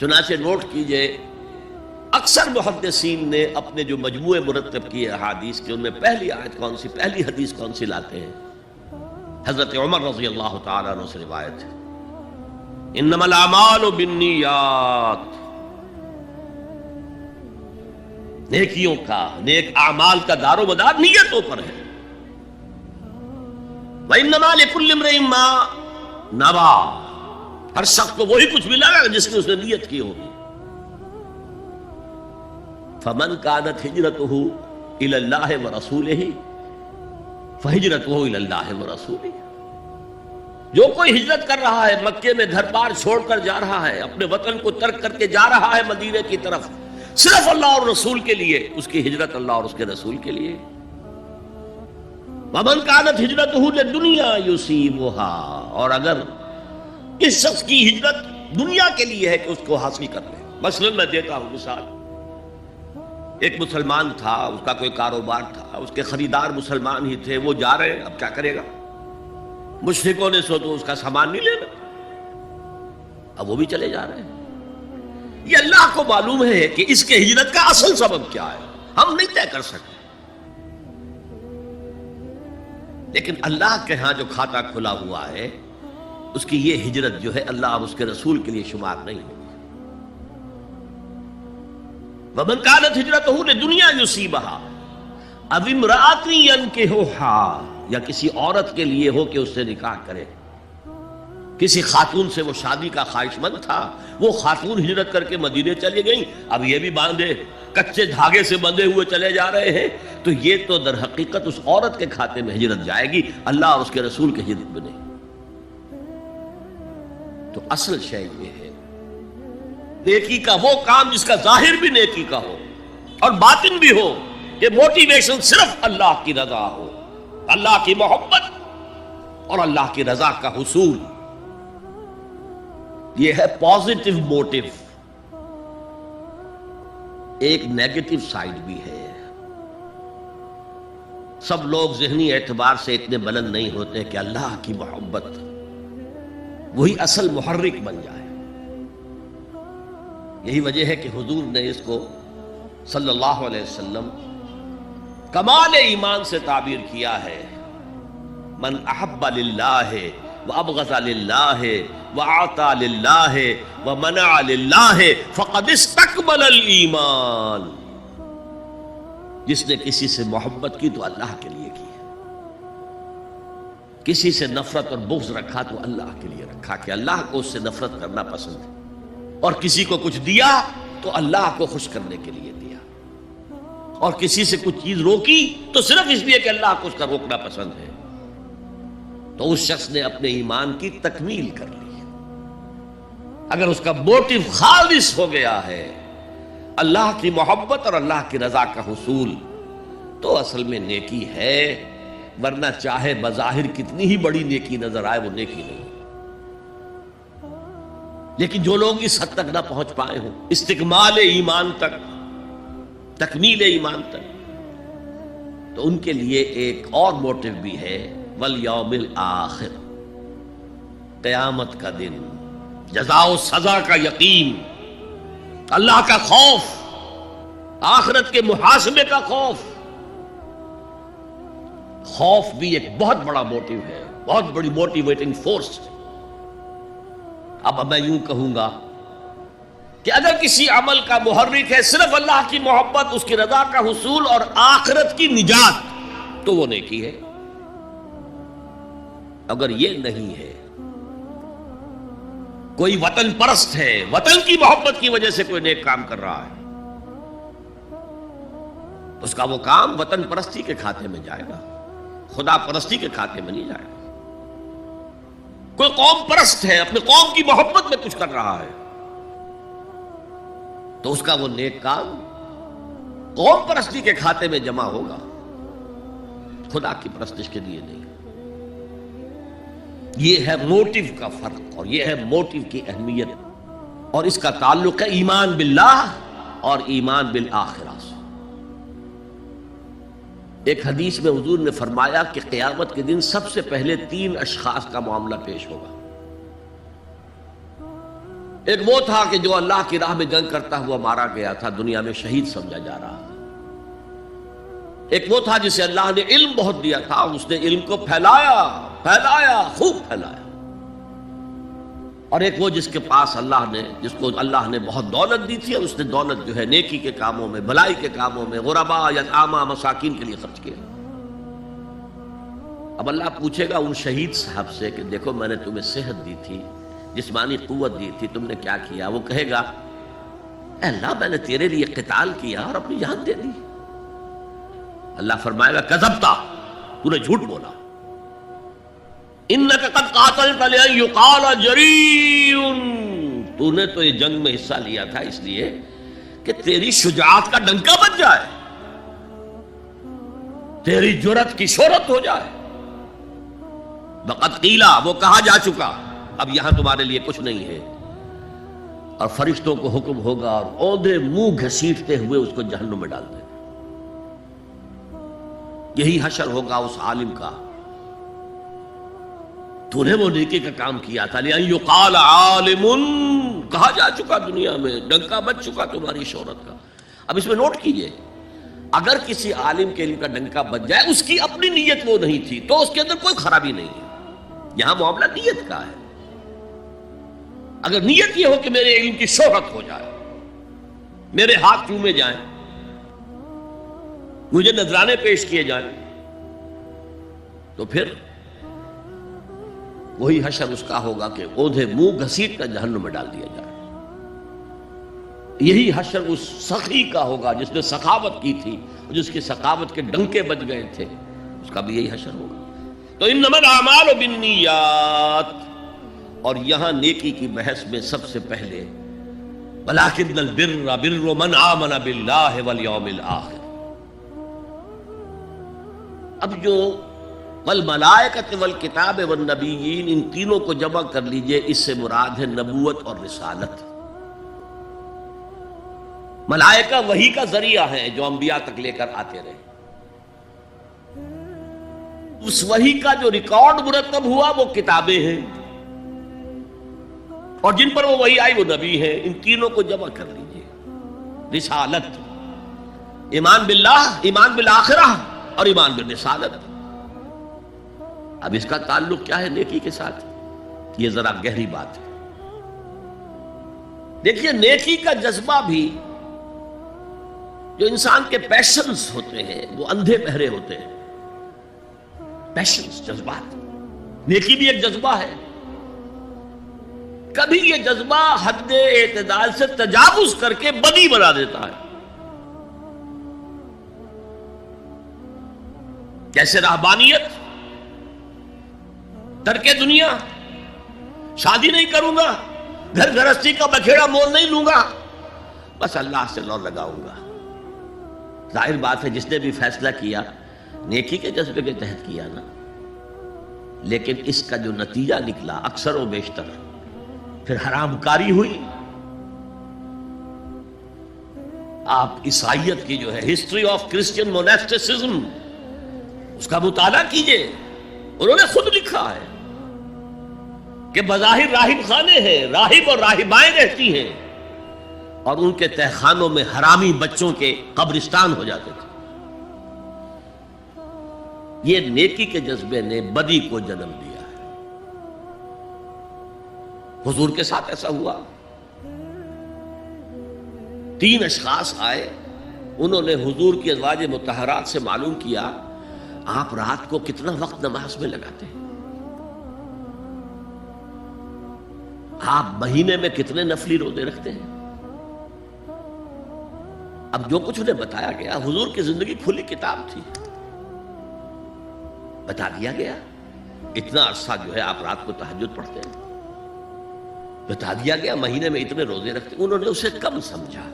چنانچہ نوٹ کیجئے، اکثر محدثین نے اپنے جو مجموعے مرتب کیے احادیث کے، ان میں پہلی آیت کون سی، پہلی حدیث کون سی لاتے ہیں؟ حضرت عمر رضی اللہ تعالیٰ عنہ سے روایت ہے، انما الاعمال بالنیات. نیکیوں کا، نیک اعمال کا دار و مدار نیتوں پر ہے. وانما لکل امرئ ما نویٰ. ہر شخص کو وہی کچھ ملا گا جس کی اس نے نیت کی ہوگی. فمن كانت ہجرتہ الی اللہ ورسولہ فہجرتہ الی اللہ ورسولہ. جو کوئی ہجرت کر رہا ہے، مکے میں گھر بار چھوڑ کر جا رہا ہے، اپنے وطن کو ترک کر کے جا رہا ہے مدینے کی طرف، صرف اللہ اور رسول کے لیے، اس کی ہجرت اللہ اور اس کے رسول کے لیے. ومن كانت ہجرتہ للدنیا یصیبها. اور اگر اس شخص کی ہجرت دنیا کے لیے ہے کہ اس کو حاصل کر لے. مثلا میں دیتا ہوں مثال، ایک مسلمان تھا، اس کا کوئی کاروبار تھا، اس کے خریدار مسلمان ہی تھے، وہ جا رہے ہیں، اب کیا کرے گا؟ مشرکوں نے سو تو اس کا سامان نہیں لینا، اب وہ بھی چلے جا رہے ہیں. یہ اللہ کو معلوم ہے کہ اس کے ہجرت کا اصل سبب کیا ہے، ہم نہیں طے کر سکتے. لیکن اللہ کے ہاں جو کھاتا کھلا ہوا ہے اس کی یہ ہجرت جو ہے اللہ اور اس کے رسول کے لیے شمار نہیں ہوگی۔ وَمَنْ كَانَتْ هِجْرَتُهُ لِدُنْيَا يُصِيبَهَا أَوِ امْرَأَةٍ يَنكِحُهَا، یا کسی عورت کے لیے ہو کہ اس سے نکاح کرے۔ کسی خاتون سے وہ شادی کا خواہش مند تھا، وہ خاتون ہجرت کر کے مدینے چلی گئی، اب یہ بھی باندھے کچے دھاگے سے بندھے ہوئے چلے جا رہے ہیں، تو یہ تو در حقیقت اس عورت کے کھاتے میں ہجرت جائے گی، اللہ اور اس کے رسول کی ہجرت بنے۔ تو اصل شے یہ ہے نیکی کا وہ کام جس کا ظاہر بھی نیکی کا ہو اور باطن بھی ہو، کہ موٹیویشن صرف اللہ کی رضا ہو، اللہ کی محبت اور اللہ کی رضا کا حصول۔ یہ ہے پازیٹیو موٹیو۔ ایک نیگیٹو سائیڈ بھی ہے۔ سب لوگ ذہنی اعتبار سے اتنے بلند نہیں ہوتے کہ اللہ کی محبت وہی اصل محرک بن جائے۔ یہی وجہ ہے کہ حضور نے اس کو صلی اللہ علیہ وسلم کمال ایمان سے تعبیر کیا ہے، من احب للہ وابغض للہ واعطى للہ ومنع للہ فقد استکمل الایمان۔ جس نے کسی سے محبت کی تو اللہ کے لیے کی ہے، کسی سے نفرت اور بغض رکھا تو اللہ کے لیے رکھا، کہ اللہ کو اس سے نفرت کرنا پسند ہے، اور کسی کو کچھ دیا تو اللہ کو خوش کرنے کے لیے دیا، اور کسی سے کچھ چیز روکی تو صرف اس لیے کہ اللہ کو اس کا روکنا پسند ہے، تو اس شخص نے اپنے ایمان کی تکمیل کر لی۔ اگر اس کا موٹیو خالص ہو گیا ہے اللہ کی محبت اور اللہ کی رضا کا حصول، تو اصل میں نیکی ہے، ورنہ چاہے بظاہر کتنی ہی بڑی نیکی نظر آئے وہ نیکی نہیں۔ لیکن جو لوگ اس حد تک نہ پہنچ پائے ہوں، استکمال ایمان تک، تکمیل ایمان تک، تو ان کے لیے ایک اور موٹیو بھی ہے، والیوم الآخر، قیامت کا دن، جزا و سزا کا یقین، اللہ کا خوف، آخرت کے محاسبے کا خوف۔ خوف بھی ایک بہت بڑا موٹیو ہے، بہت بڑی موٹیویٹنگ فورس۔ اب میں یوں کہوں گا کہ اگر کسی عمل کا محرک ہے صرف اللہ کی محبت، اس کی رضا کا حصول اور آخرت کی نجات، تو وہ نیکی ہے۔ اگر یہ نہیں ہے، کوئی وطن پرست ہے، وطن کی محبت کی وجہ سے کوئی نیک کام کر رہا ہے، اس کا وہ کام وطن پرستی کے کھاتے میں جائے گا، خدا پرستی کے کھاتے میں نہیں جائے گا۔ کوئی قوم پرست ہے، اپنے قوم کی محبت میں کچھ کر رہا ہے، تو اس کا وہ نیک کام قوم پرستی کے کھاتے میں جمع ہوگا، خدا کی پرستش کے لیے نہیں۔ یہ ہے موٹیو کا فرق، اور یہ ہے موٹیو کی اہمیت، اور اس کا تعلق ہے ایمان باللہ اور ایمان بالآخرہ سے۔ ایک حدیث میں حضور نے فرمایا کہ قیامت کے دن سب سے پہلے 3 اشخاص کا معاملہ پیش ہوگا۔ ایک وہ تھا کہ جو اللہ کی راہ میں جنگ کرتا ہوا مارا گیا تھا، دنیا میں شہید سمجھا جا رہا تھا۔ ایک وہ تھا جسے اللہ نے علم بہت دیا تھا، اس نے علم کو پھیلایا، خوب پھیلایا۔ اور ایک وہ جس کے پاس جس کو اللہ نے بہت دولت دی تھی، اور اس نے دولت جو ہے نیکی کے کاموں میں، بھلائی کے کاموں میں، غرباء، یتامیٰ، مساکین کے لیے خرچ کیا۔ اب اللہ پوچھے گا ان شہید صاحب سے کہ دیکھو میں نے تمہیں صحت دی تھی، جسمانی قوت دی تھی، تم نے کیا کیا؟ وہ کہے گا اے اللہ میں نے تیرے لیے قتال کیا اور اپنی جان دے دی۔ اللہ فرمائے گا کذبتا، تو نے جھوٹ بولا، انک قد قاتلت لأن یقال جریء، تو نے تو یہ جنگ میں حصہ لیا تھا اس لیے کہ تیری شجاعت کا ڈنکا بج جائے، تیری جرأت کی شہرت ہو جائے۔ وقد قیلا، وہ کہا جا چکا، اب یہاں تمہارے لیے کچھ نہیں ہے۔ اور فرشتوں کو حکم ہوگا اور اوندے منہ گھسیٹتے ہوئے اس کو جہنم میں ڈال دیں۔ یہی حشر ہوگا اس عالم کا، تو نے وہ نیکی کا کام کیا تھا، لئن یقال عالم، کہا جا چکا دنیا میں، ڈنکا بج چکا تمہاری شہرت کا۔ اب اس میں نوٹ کیجئے، اگر کسی عالم کے لیے کا ڈنکا بج جائے، اس کی اپنی نیت وہ نہیں تھی تو اس کے اندر کوئی خرابی نہیں ہے۔ یہاں معاملہ نیت کا ہے، اگر نیت یہ ہو کہ میرے علم کی شہرت ہو جائے، میرے ہاتھ چومے جائیں، مجھے نذرانے پیش کیے جائیں، تو پھر وہی حشر اس کا ہوگا کہ اوندھے منہ گھسیٹ کر جہنم میں ڈال دیا جائے۔ یہی حشر اس سخی کا ہوگا جس نے سخاوت کی تھی، جس کی سخاوت کے ڈنکے بج گئے تھے، اس کا بھی یہی حشر ہوگا۔ تو انما الاعمال بالنیات، اور یہاں نیکی کی بحث میں سب سے پہلے ولکن البر بر من آمن باللہ والیوم الآخر۔ اب جو والملائکۃ والکتاب والنبیین، ان تینوں کو جمع کر لیجئے، اس سے مراد ہے نبوت اور رسالت۔ ملائکہ وحی کا ذریعہ ہے جو انبیاء تک لے کر آتے رہے، اس وحی کا جو ریکارڈ مرتب ہوا وہ کتابیں ہیں، اور جن پر وہ وحی آئی وہ نبی ہیں۔ ان تینوں کو جمع کر لیجئے، رسالت، ایمان باللہ، ایمان بالآخرہ، اور ایمان بالرسالت۔ اب اس کا تعلق کیا ہے نیکی کے ساتھ؟ یہ ذرا گہری بات ہے۔ دیکھیے، نیکی کا جذبہ بھی، جو انسان کے پیشنز ہوتے ہیں وہ اندھے بہرے ہوتے ہیں۔ پیشنز، جذبات، نیکی بھی ایک جذبہ ہے۔ کبھی یہ جذبہ حد اعتدال سے تجاوز کر کے بدی بنا دیتا ہے، جیسے رہبانیت، ترک دنیا، شادی نہیں کروں گا، گھر گھرستی کا بکھیڑا مول نہیں لوں گا، بس اللہ سے لو لگاؤں گا۔ ظاہر بات ہے جس نے بھی فیصلہ کیا نیکی کے جذبے کے تحت کیا نا، لیکن اس کا جو نتیجہ نکلا اکثر و بیشتر پھر حرام کاری ہوئی۔ آپ عیسائیت کی جو ہے ہسٹری آف کرسچین موناسٹسزم، اس کا مطالعہ کیجئے، انہوں نے خود لکھا ہے کہ بظاہر راہب خانے ہیں، راہب اور راہبائیں رہتی ہیں، اور ان کے تہخانوں میں حرامی بچوں کے قبرستان ہو جاتے تھے۔ یہ نیکی کے جذبے نے بدی کو جنم دیا ہے۔ حضور کے ساتھ ایسا ہوا۔ 3 اشخاص آئے، انہوں نے حضور کی ازواج مطہرات سے معلوم کیا آپ رات کو کتنا وقت نماز میں لگاتے ہیں، آپ مہینے میں کتنے نفلی روزے رکھتے ہیں۔ اب جو کچھ انہیں بتایا گیا، حضور کی زندگی کھلی کتاب تھی، بتا دیا گیا اتنا عرصہ جو ہے آپ رات کو تہجد پڑھتے ہیں، بتا دیا گیا مہینے میں اتنے روزے رکھتے ہیں۔ انہوں نے اسے کم سمجھا،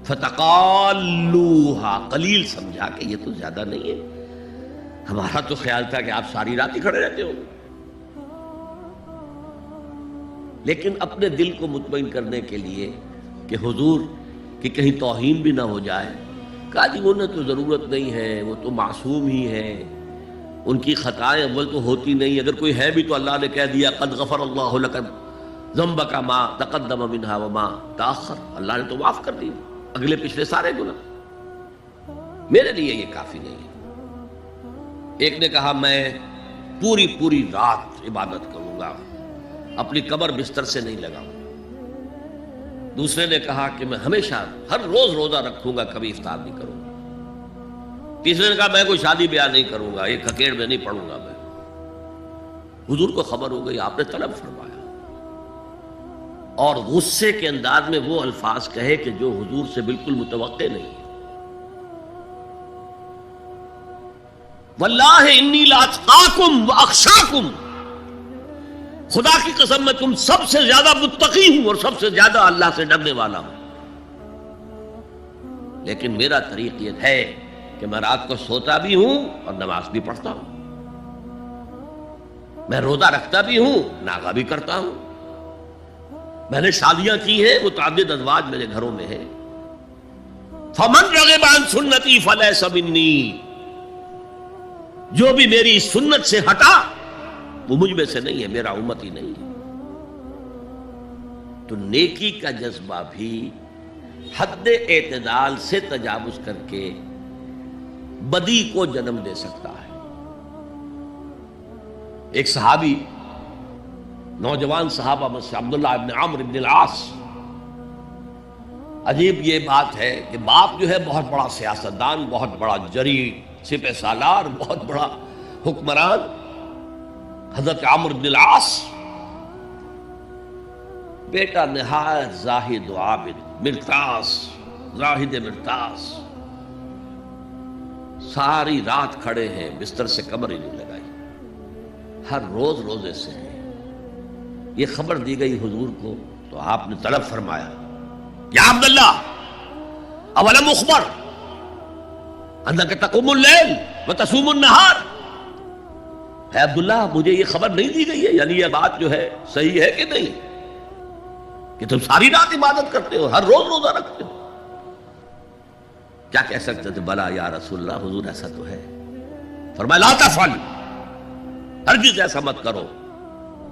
فتقالوہا، قلیل سمجھا کہ یہ تو زیادہ نہیں ہے، ہمارا تو خیال تھا کہ آپ ساری رات ہی کھڑے رہتے ہو۔ لیکن اپنے دل کو مطمئن کرنے کے لیے کہ حضور کی کہیں توہین بھی نہ ہو جائے، کہا جی انہیں تو ضرورت نہیں ہے، وہ تو معصوم ہی ہے، ان کی خطائیں اول تو ہوتی نہیں، اگر کوئی ہے بھی تو اللہ نے کہہ دیا قد غفر اللہ لک ذنبک ما تقدم منہا وما تاخر، اللہ نے تو معاف کر دی اگلے پچھلے سارے گناہ، میرے لیے یہ کافی نہیں ہے۔ ایک نے کہا میں پوری رات عبادت کروں گا، اپنی قبر بستر سے نہیں لگاؤں۔ دوسرے نے کہا کہ میں ہمیشہ ہر روز روزہ رکھوں گا، کبھی افطار نہیں کروں گا۔ تیسرے نے کہا میں کوئی شادی بیاہ نہیں کروں گا، ایک کھکیڑ میں نہیں پڑھوں گا میں۔ حضور کو خبر ہو گئی، آپ نے طلب فرمایا، اور غصے کے انداز میں وہ الفاظ کہے کہ جو حضور سے بالکل متوقع نہیں۔ واللہ انی لاتقاکم واخشاکم، خدا کی قسم میں تم سب سے زیادہ متقی ہوں اور سب سے زیادہ اللہ سے ڈرنے والا ہوں، لیکن میرا طریق یہ ہے کہ میں رات کو سوتا بھی ہوں اور نماز بھی پڑھتا ہوں، میں روزہ رکھتا بھی ہوں، ناغہ بھی کرتا ہوں، میں نے شادیاں کی ہیں، متعدد ازواج میرے گھروں میں ہیں۔ فمن رغب عن سنتی فلیس منی، جو بھی میری سنت سے ہٹا وہ مجھ میں سے نہیں ہے، میرا امت ہی نہیں ہے۔ تو نیکی کا جذبہ بھی حد اعتدال سے تجاوز کر کے بدی کو جنم دے سکتا ہے۔ ایک صحابی نوجوان صحابہ میں سے عبداللہ ابن عمرو ابن العاص. عجیب یہ بات ہے کہ باپ جو ہے بہت بڑا سیاستدان، بہت بڑا جری سپہ سالار، بہت بڑا حکمران، حضرت عمرو بن العاص، بیٹا نہایت زاہد و عابد، مرتاس، زاہد مرتاس، ساری رات کھڑے ہیں، بستر سے کمر ہی نہیں لگائی، ہر روز روزے سے ہیں. یہ خبر دی گئی حضور کو تو آپ نے طلب فرمایا، یا عبداللہ اولم اخبر انک تقوم اللیل وتصوم النہار. اے عبداللہ مجھے یہ خبر نہیں دی گئی ہے، یعنی یہ بات جو ہے صحیح ہے کہ نہیں کہ تم ساری رات عبادت کرتے ہو، ہر روز روزہ رکھتے ہو؟ کیا کہہ سکتے تھے؟ بلا یا رسول اللہ، حضور ایسا تو ہے. فرمایا لا تفعل، ہرگز ایسا مت کرو.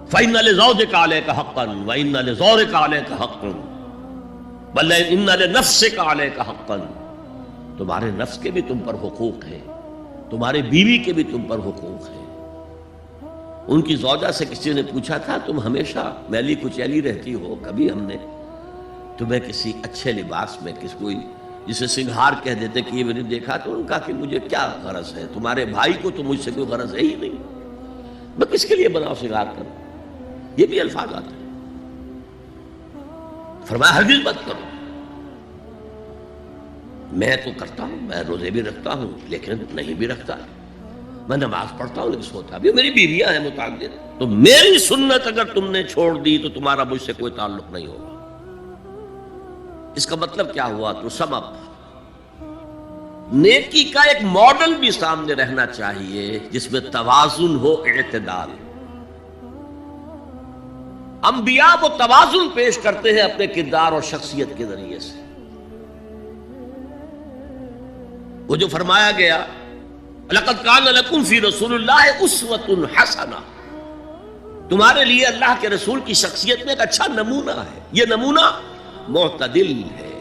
فإن لزوجك عليك حقا وإن لزورك عليك حقا بل إن لنفسك عليك حقا. تمہارے نفس کے بھی تم پر حقوق ہیں، تمہارے بیوی کے بھی تم پر حقوق ہیں. ان کی زوجہ سے کسی نے پوچھا تھا تم ہمیشہ میلی کچیلی رہتی ہو، کبھی ہم نے تمہیں کسی اچھے لباس میں کس کوئی جسے سنگھار کہہ دیتے کہ یہ میں نے دیکھا؟ تو ان کا کہ مجھے کیا غرض ہے، تمہارے بھائی کو تو مجھ سے کوئی غرض ہے ہی نہیں، میں کس کے لیے بناؤ سنگھار کروں؟ یہ بھی الفاظ آتے ہیں. فرمایا ہرگز مت کرو. میں تو کرتا ہوں، میں روزے بھی رکھتا ہوں لیکن نہیں بھی رکھتا، میں نماز پڑھتا ہوں لیکن سوتا بھی، میری بیویاں ہیں متعدد. تو میری سنت اگر تم نے چھوڑ دی تو تمہارا مجھ سے کوئی تعلق نہیں ہوگا. اس کا مطلب کیا ہوا؟ تو سم اپ، نیکی کا ایک ماڈل بھی سامنے رہنا چاہیے جس میں توازن ہو، اعتدال. انبیاء وہ توازن پیش کرتے ہیں اپنے کردار اور شخصیت کے ذریعے سے. وہ جو فرمایا گیا لقد کان لکم فی رسول اللہ اسوۃ حسنہ، تمہارے لیے اللہ کے رسول کی شخصیت میں ایک اچھا نمونہ ہے. یہ نمونہ معتدل ہے،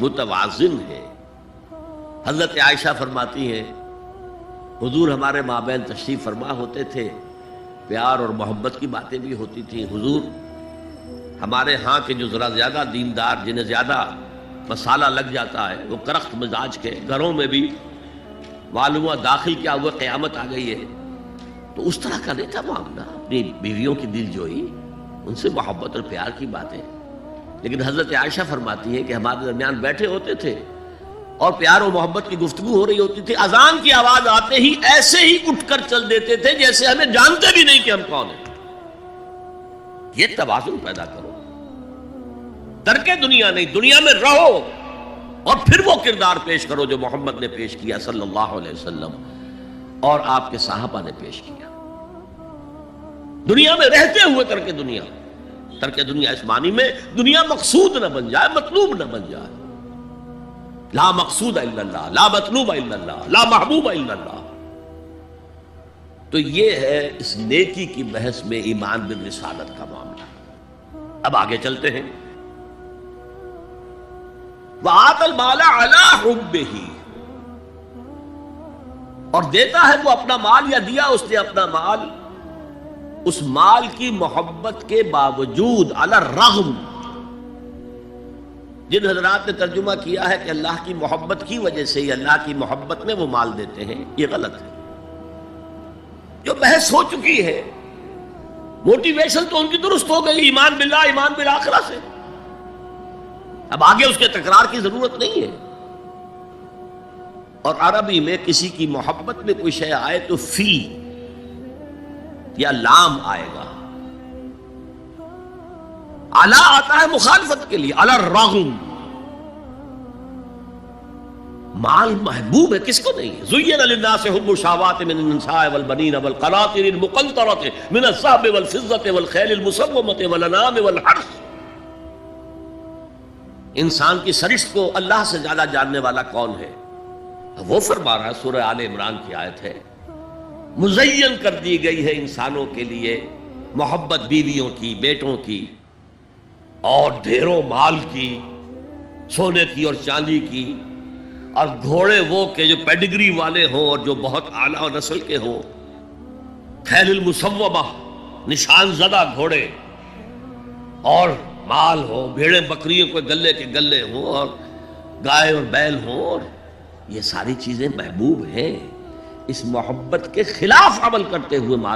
متوازن ہے. حضرت عائشہ فرماتی ہیں حضور ہمارے مابین تشریف فرما ہوتے تھے، پیار اور محبت کی باتیں بھی ہوتی تھیں. حضور ہمارے ہاں کے جو ذرا زیادہ دیندار، جنہیں زیادہ مسالہ لگ جاتا ہے، وہ کرخت مزاج کے، گھروں میں بھی معلوم ہوا داخل کیا ہوا قیامت آ گئی ہے، تو اس طرح کا نہیں تھا معاملہ. اپنی بیویوں کی دل جوئی، ان سے محبت اور پیار کی باتیں. لیکن حضرت عائشہ فرماتی ہے کہ ہمارے درمیان بیٹھے ہوتے تھے اور پیار و محبت کی گفتگو ہو رہی ہوتی تھی، اذان کی آواز آتے ہی ایسے ہی اٹھ کر چل دیتے تھے جیسے ہمیں جانتے بھی نہیں کہ ہم کون ہیں. یہ توازن پیدا کرو، ترک دنیا نہیں، دنیا میں رہو اور پھر وہ کردار پیش کرو جو محمد نے پیش کیا صلی اللہ علیہ وسلم اور آپ کے صحابہ نے پیش کیا. دنیا میں رہتے ہوئے ترک دنیا، ترک دنیا اس معنی میں دنیا مقصود نہ بن جائے، مطلوب نہ بن جائے. لا مقصود الا اللہ، لا مطلوب الا اللہ، لا محبوب الا اللہ. تو یہ ہے اس نیکی کی بحث میں ایمان بالرسالت کا معاملہ. اب آگے چلتے ہیں. وَآتَى الْمَالَ عَلَىٰ حُبِّهِ، اور دیتا ہے وہ اپنا مال، یا دیا اس نے اپنا مال اس مال کی محبت کے باوجود، علی الرغم. جن حضرات نے ترجمہ کیا ہے کہ اللہ کی محبت کی وجہ سے ہی اللہ کی محبت میں وہ مال دیتے ہیں، یہ غلط ہے. جو بحث ہو چکی ہے، موٹیویشن تو ان کی درست ہو گئی، ایمان باللہ، ایمان بالآخرہ سے. اب آگے اس کے تکرار کی ضرورت نہیں ہے. اور عربی میں کسی کی محبت میں کوئی شے آئے تو فی یا لام آئے گا. علی آتا ہے مخالفت کے لیے، علی الرغم. مال محبوب ہے، کس کو نہیں ہے؟ زین للناس حب الشہوات من النساء والبنین والقناطر المقنطرۃ من الذهب والفضة والخیل المسومۃ والانعام والحرث. انسان کی سرشت کو اللہ سے زیادہ جاننے والا کون ہے؟ وہ فرما رہا ہے، سورہ آل عمران کی آیت ہے، مزین کر دی گئی ہے انسانوں کے لیے محبت بیویوں کی، بیٹوں کی، اور ڈھیروں مال کی، سونے کی اور چاندی کی، اور گھوڑے وہ کہ جو پیڈگری والے ہوں اور جو بہت اعلیٰ نسل کے ہوں، خیل المسومہ، نشان زدہ گھوڑے، اور مال ہو، بھیڑیں بکریوں کو گلے کے گلے ہوں، اور گائے اور بیل ہوں، اور یہ ساری چیزیں محبوب ہیں. اس محبت کے خلاف عمل کرتے ہوئے مال